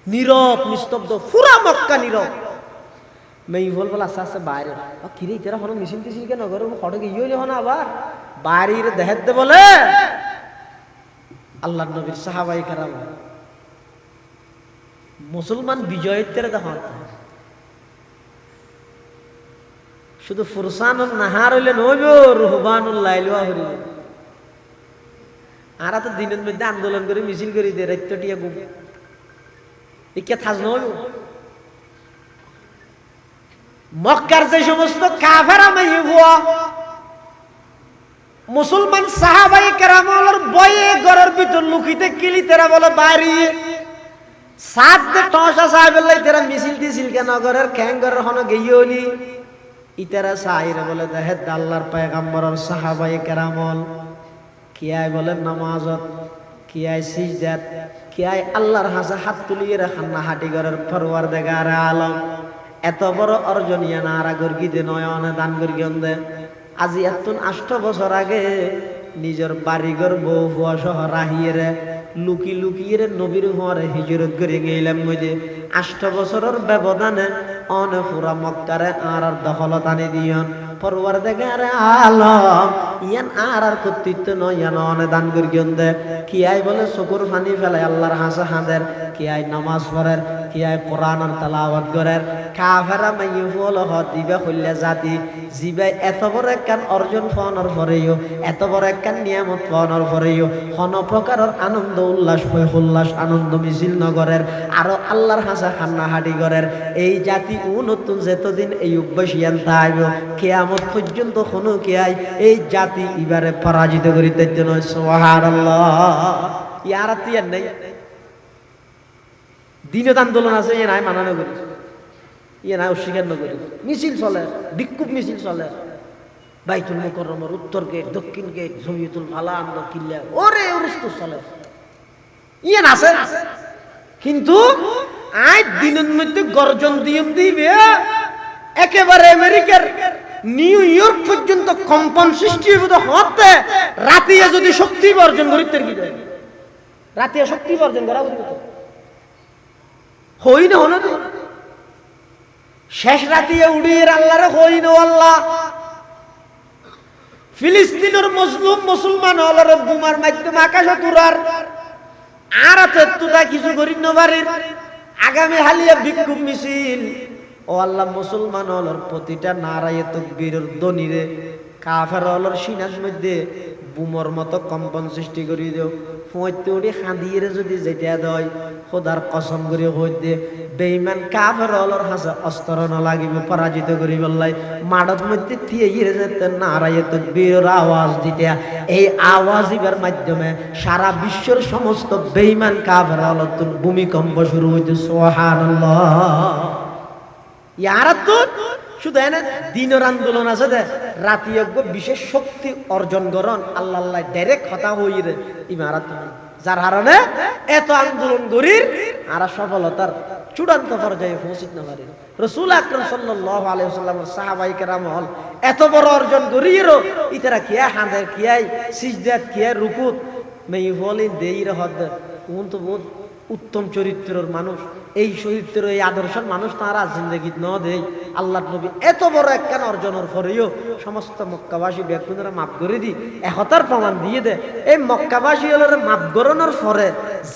নীরব নিস্তব্ধ পুরা মক্কা নীরব মেই বল বলে আস্তে আস্তে বাইরে কিরে ইতারা হনো মিছিল টিছিল কেন ঘরে ফটো গিয়ে হলো আবার বাড়ির দেখাত দে বলে আল্লাহ নবীর সাহাবাই কারাম মুসলমান বিজয়ের তেরে দেখো শুধু ফুরসানুন নাহার হইলে নইব রুহবানুল লাইলওয়া হরি আর তো দিনের মধ্যে আন্দোলন করে মিছিল করে দে রাইতটিয়া গুম ইকে থাজ নইব মক্কার যে সমস্ত কাফেরা মাইয়া মুসলমান সাহাবাই কেরামলের বয়ে ঘরের ভিতর লুকিতে কিলি তেরা বলে বাড়ি সাত দে টসা সাহেবেলাই তেরা মিছিল দিছিল কেন ঘরের খ্যাং ঘরের হন গেইওনি ইতারা সাহিরে বলে দেহে আল্লাহর পয়গম্বরের সাহাবাই কেরামল কিয়াই বলে নামাজত কিয়াই সিজদাত কিয়াই আল্লাহর হাসে হাত তুলিয়ে রাখান না হাটি ঘরের পরওয়ারদিগার আলম এত বড় অর্জন ইয়া না আরা গর্গি দে নয়নে দান গর্গি দে আজি এতন 8 বছর আগে নিজের বাড়িঘর বউ ফুয়া সহ রাহিয়ে লুকি লুকিয়ে নবীর হওয়ারে হিজরত করে গেলাম মধ্যে 8 বছরের ব্যবধানে অনে পুরা মক্কারে আর দখলত আনি দিয়ন পরওয়ারদিগার আলম ইয়ান আর কর্তৃত্ব নয় ইয়ান অনে দান করিয়ন দে কিয়াই বলে চকুর পানি ফেলে আল্লাহর হাসে হাঁদের কিয়াই নামাজ পড়ের কিয়াই কোরআনের তেলাওয়াত করের কাফেরা মাইয়ু ফল হত দিবে কইলা জাতি জিবাই এত বড় একখান অর্জন পাওয়ার পরেও এত বড় একখান নিয়ামত পাওয়ার পরেও কোন প্রকারের আনন্দ উল্লাস আনন্দ মিছিল নগরের আরো আল্লাহর হাসা খান্না হাঁটি গরের এই জাতি নতুন যেতদিন এই অভ্যাসিয়ান থাকবে কিয়ামত পর্যন্ত কোনো কিয়াই এই জাতি এবারে পরাজিত করিতে নয় সুবহানাল্লাহ ইয়ার তিয়ার নাই দিনত আন্দোলন আছে ইয়ে নাই মানানো করি ইয়ে নাই অস্বীকার নকরি মিছিল চলে বিক্ষোভ মিছিল চলে বাইতুল মুকাররমের উত্তর গেট দক্ষিণ গেট জমিয়তুল ফালান কিল্লা ওরে উরুস্তু চলে ইয়ে আছে কিন্তু আজ দিনের মধ্যে গর্জন দিবে একেবারে আমেরিকার নিউ ইয়র্ক পর্যন্ত কম্পন সৃষ্টি হতে রাতিয়া যদি শক্তি বর্জন করিতে কি রাতিয়া শক্তি বর্জন করা হই না হলো তো শেষ রাতিয়া উড়িয়ে আল্লাহরে হই না আল্লাহ ফিলিস্তিনের মজলুম মুসলমান হলরে বুমার মাধ্যমে আকাশে তুরার আর তুতা কিছু করি নবারের আগামী হালিয়া বিক্ষোভ মিছিল ও আল্লাহ মুসলমান হলর প্রতিটা নারায়ে তাকবীরের ধ্বনিরে কাফের হলর সিনার মধ্যে বুমর মতো কম্পন সৃষ্টি করি দেও ফুঁতে উড়ি খাঁদিয়ে যদি যেটা দেয় খোদার কসম করে হই দে বেঈমান কাফের হলর হাসে অস্ত্র না লাগিবে পরাজিত করি বললাই মাডত মধ্যে থিয়ে গিয়ে যেতে নারায়ে তাকবীরের আওয়াজ দিতে এই আওয়াজ দিবার মাধ্যমে সারা বিশ্বের সমস্ত বেঈমান কাফের হলর ভূমিকম্প শুরু হইতে সুবহানাল্লাহ ইয়ার তো শুধু এনে দিনের আন্দোলন আছে দে রাতি বিশেষ শক্তি অর্জন করন আল্লাহ আল্লাহ ডাইরেক্ট কথা হইরে ইমারাত যার কারণে এত আন্দোলন করির আর সফলতার চূড়ান্ত পর্যায়ে পৌঁছিত না পারে রাসূল আকরাম সাল্লাল্লাহু আলাইহি ওয়াসাল্লামের সাহাবায়ে কেরাম হল এত বড় অর্জন করিরও ইতারা কিয়া হাঁদের কিয়াই সিজদাত কিয়া রুকুত মেই বলি দেইর হদ কোন তো বহুত উত্তম চরিত্রের মানুষ এই চরিত্রের এই আদর্শের মানুষ তারা জিন্দগি ন দেয় আল্লাহ নবী এত বড় একখান অর্জনের পরেও সমস্ত মক্কাবাসী ব্যক্তিরা মাফ করে দি একতার প্রমাণ দিয়ে দে এই মক্কাবাসী হলের মাফ করানোর পরে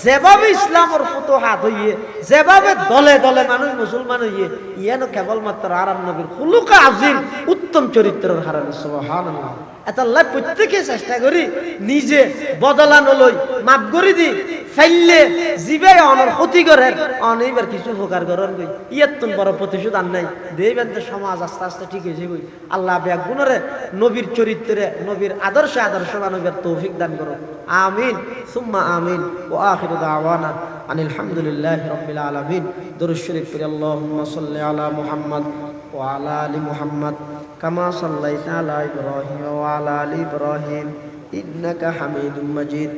যেভাবে ইসলামের ফুতুহাত হইয়ে যেভাবে দলে দলে মানুষ মুসলমান হইয়ে ইয়ানো কেবলমাত্র আরাম নবীর খুলুকা আজিম উত্তম চরিত্রের হারানো সুবহানাল্লাহ এতাল্লাহ প্রত্যেকে চেষ্টা করি নিজে বদলানো লই মাফ করে দি ফাইলে জিবে অনর ক্ষতি করে অনেকবার কিছু উপকার করেন গই ইয়াত্তন বড় প্রতিশোধ আর নাই দেবেন তো সমাজ আস্তে আস্তে ঠিক হয়েছে গই আল্লাহ ব্যাগ গুণরে নবীর চরিত্রে নবীর আদর্শ মানবের তৌফিক দান করো আমিন সুম্মা আমিন ও আখিরু দাওয়ানা আনিল হামদুলিল্লাহি রাব্বিল আলামিন দুরূদ শরীফ পড়ি আল্লাহুম্মা সাল্লি আলা মুহাম্মদ ওয়া আলা আলি মুহাম্মদ কামা সাল্লাইতা আলা ইব্রাহিম ওয়া আলা আলি ইব্রাহিম إنك حميد مجيد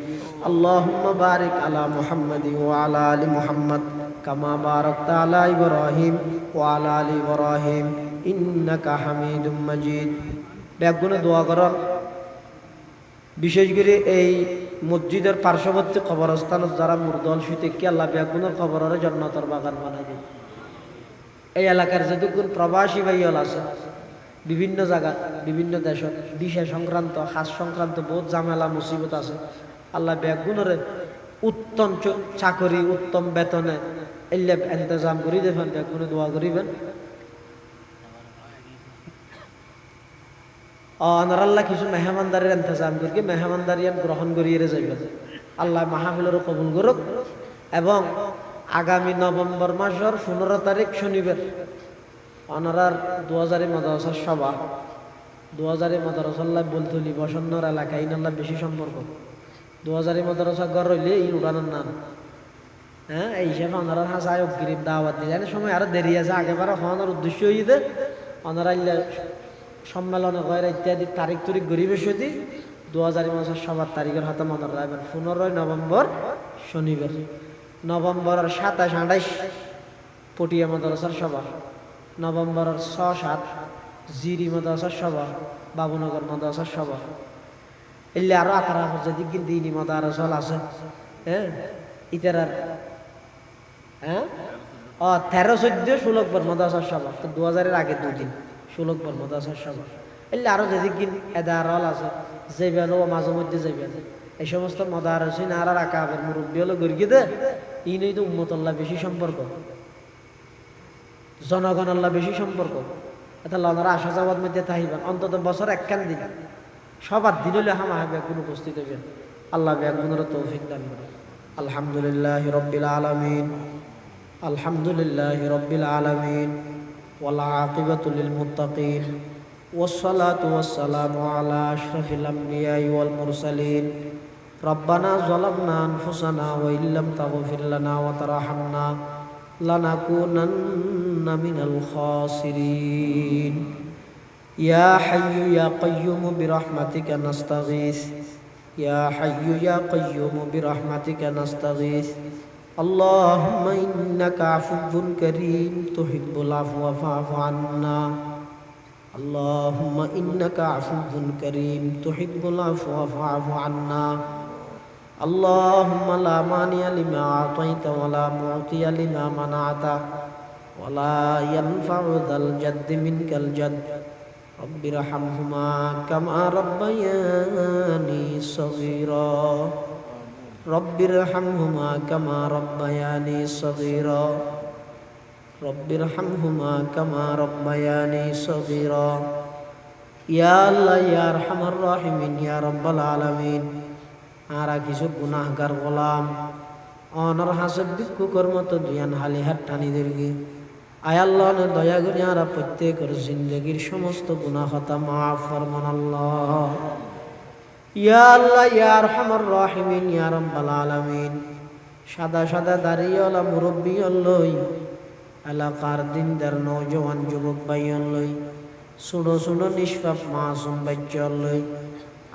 اللهم بارك على محمد وعلى آل محمد كما باركت على إبراهيم وعلى آل إبراهيم إنك حميد مجيد বেগুনে দোয়া করেন বিশেষ করে এই মসজিদের পার্শ্ববর্তী কবরস্থানত যারা মুরদল শুইতে কি আল্লাহ বেগুনের কবরের জান্নাতের বাগান বানাই দেয় এই এলাকার যতক্ষণ প্রবাসী ভাইয়াল আছে বিভিন্ন জায়গা বিভিন্ন দেশত বিষয় সংক্রান্ত হাস সংক্রান্ত বহুত ঝামেলা মুসিবত আছে আল্লাহ বেগুনের উত্তম চাকরি উত্তম বেতনে এলে ইন্তজাম করে দেবেন বেগুনে দোয়া করিবেন আল্লাহ কিছু মেহমানদারির ইন্তজাম করি মেহমানদারি গ্রহণ করিয়ে যাইবেন আল্লাহ মাহফিলেরও কবুল করুক এবং আগামী নভেম্বর মাসের 15 তারিখ শনিবার ওনারার 2000 মাদ্রাসার সভা 2000 মাদ্রাসাল্লাহ বলতুলি বসন্নর এলাকায় ইনাল্লাহ বেশি সম্পর্ক 2000 মাদ্রাসা ঘর রইলে এই উড়ানোর নাম হ্যাঁ এই হিসাবে ওনারার হাসায় গরিব দাওয়াত দিলেন সময় আরো দেরি আছে আগেবার হওয়ানোর উদ্দেশ্য হইতে ওনারা সম্মেলনে গয়রা ইত্যাদি তারিখ তুরিখ গরিবের সতী 2000 মাদ্রাসার সবার তারিখের হাতে মনে রাখবেন 15 নভেম্বর শনিবার নভেম্বরের 27 28 পটিয়া মাদ্রাসার সভা নভেম্বরের 6-7 জিরি মাদ্রাসার সভা বাবুনগর মাদ্রাসার সভা এলে আরো আকার যদি কিন্তু দিনই মাদ্রাসা আছে হ্যাঁ ইতার হ্যাঁ 13-14 16 মাদ্রাসার সভা তো 2000-এর আগে 2 দিন 16 মাদ্রাসার সভা এলে আরো যদি কিন্তু এদারল আছে যাইবেন ও মাঝে মধ্যে যাইবেন এই সমস্ত মাদ্রাসা আর আকাবের মুরব্বী হলো গর্গি দে ইনই তো উম্মতুল্লাহ বেশি সম্পর্ক জনগণ আল্লাহ বেশি সম্পর্ক এটা লনারা আসা যাওয়ার মধ্যে তাহিবেন অন্তত বছর একখান দিন সবার দিন হলে হামা হবে কোন উপস্থিত হইবেন আল্লাহ ব্যাগুনের তৌফিক দান করে আলহামদুলিল্লাহ রব্বিল আলামিন আলহামদুলিল্লাহ রব্বিল আলামিন ওয়াল আকিবাতু লিল মুত্তাকিন ওয়াসসালাতু ওয়াসসালামু আলা আশরাফিল আমবিয়াই ওয়াল মুরসালিন রব্বানা যালামনা আনফুসানা ওয়া ইল্লাম তাগফির লানা ওয়া তারহামনা লানাকুনান্না মিনাল খাসিরিন ইয়া হাইয়্যু ইয়া কাইয়্যুম বিরহমাতিকা নাস্তাগীস ইয়া হাইয়্যু ইয়া কাইয়্যুম বিরহমাতিকা নাস্তাগীস আল্লাহুম্মা ইন্নাকা আফুউন কারীম তুহিব্বুল আফওয়া ফা'ফু আন্না আল্লাহুম্মা ইন্নাকা আফুউন কারীম তুহিব্বুল আফওয়া ফা'ফু আন্না اللهم لا مانع لما أعطيت ولا معطي لما منعت ولا ينفع ذا الجد منك الجد رب ارحمهما كما ربياني صغيرا رب ارحمهما كما ربياني صغيرا رب ارحمهما كما ربياني صغيرا يا الله يا أرحم الراحمين يا رب العالمين আরা কিছু গুনাহগার গোলাম অনর হাসব ভিক্ষুকর মতো দুয়ান হালি হাত টানি দেরগে আয় আল্লাহ দয়া করে আরা প্রত্যেকের জিন্দগির সমস্ত গুনাহ খাতা মাফ ফরমান আল্লাহ ইয়া আল্লাহ ইয়া আরহামার রাহিমিন ইয়া রাব্বাল আলামিন সাদা সাদা দাড়িওয়ালা মুরব্বি লই এলাকার দিনদার নওজওয়ান যুবক ভাইয়ন লই ছোট ছোট নিষ্পাপ মাসুম বাচ্চা লই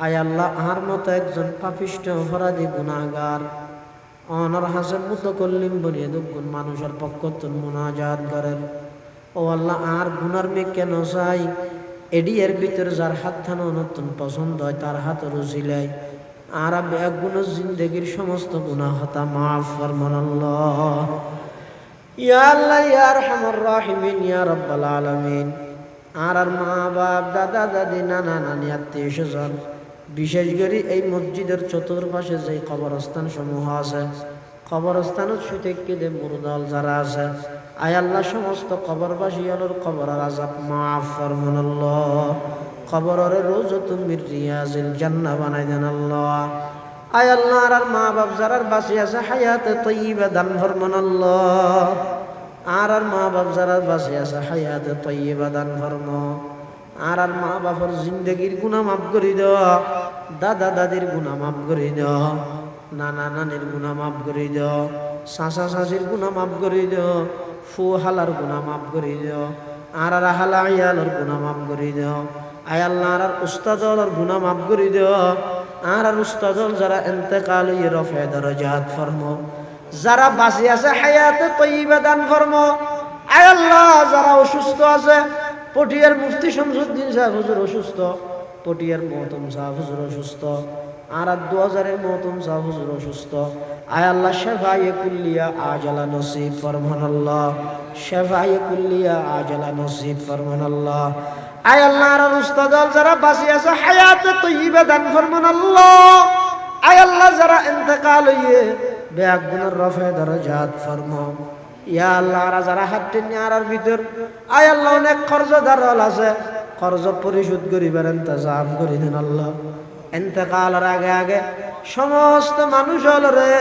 আয় আল্লাহ আর মতো একজন পাপিষ্ঠ অপরাধী গুনাহগার অনর হাসের মতো কল্লিম বনিয়ে দুগুণ মানুষের পক্ষ তুন মুনাজাত করেন ও আল্লাহ আর গুনার মে কেন চাই এডি এর ভিতর যার হাত থানো নতুন পছন্দ হয় তার হাত রুজিলাই আর এক গুণ জিন্দগির সমস্ত গুনাহ হতা মাফ ফরমান আল্লাহ ইয়া আল্লাহ ইয়া আরহামার রাহিমিন ইয়া রাব্বাল আলামিন আর মা বাপ দাদা দাদি নানা নানি আত্মীয় স্বজন বিশেষ করে এই মসজিদের চতুর্পাশে যে কবরস্থান সমূহ আছে কবরস্থানের সুতে কেঁদে মুরদাল যারা আছে আয় আল্লাহ সমস্ত কবরবাসী আলোর কবরের আযাব মাফ ফরমান আল্লাহ কবরের রওজাতুম মির রিয়াজিল জান্নাহ বানাই দেন আল্লাহ আয় আল্লাহ আর মা বাপ যারা বাঁচি আছে হায়াতে তাইয়্যিবা দান ফরমান আল্লাহ আর মা বাপ যারা বাঁচি আছে হায়াতে তাইয়্যিবা দান ফরমান আর মা বাবার জিন্দগির গুনাহ মাফ করে দাও দাদা দাদির গুনাহ মাফ করে দাও নানা নানির গুনাহ মাফ করে দাও চাচা চাচির গুনাহ মাফ করে দাও ফু হালার গুনাহ মাফ করে দাও আর হালা ইয়ালর গুনাহ মাফ করে দাও আয় আল্লাহ আর উস্তাদর গুনাহ মাফ করে দাও আর উস্তাদল যারা ইন্তেকাল হয়ে রফে দরজাত ফরমাও যারা বাঁচি আছে হায়াতে তাইয়্যিবা দান ফরমাও আয় আল্লাহ যারা অসুস্থ আছে পটিয়ার মুফতি শামসুদ্দিন সাহেব হুজুর অসুস্থ পটিয়ার মহতম সাহেব হুজুর অসুস্থ আর 2000-এর মহতম সাহেব হুজুর অসুস্থ আয় আল্লাহ শেফায়ে কুল্লিয়া আজালা নসিব ফরমান আল্লাহ শেফায়ে কুল্লিয়া আজালা নসিব ফরমান আল্লাহ আয় আল্লাহ আর উস্তাদল যারা বাঁচি আছে হায়াতে তাইয়্যিবা দান ফরমান আল্লাহ আয় আল্লাহ যারা ইন্তেকাল হইয়ে বেয়াক গুনার রফে দরজাত ফরমাও ইয়া আল্লাহ আর যারা হাত টেনে আর ভিতর আয় আল্লাহ অনেক কর্জদার আছে কর্জ পরিশোধ করিবার ইন্তজাম করে দেন আল্লাহ ইন্তেকালের আগে আগে সমস্ত মানুষ হলরে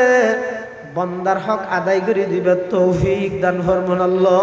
বন্দার হক আদায় করে দিবে তৌফিক দান ফরমান আল্লাহ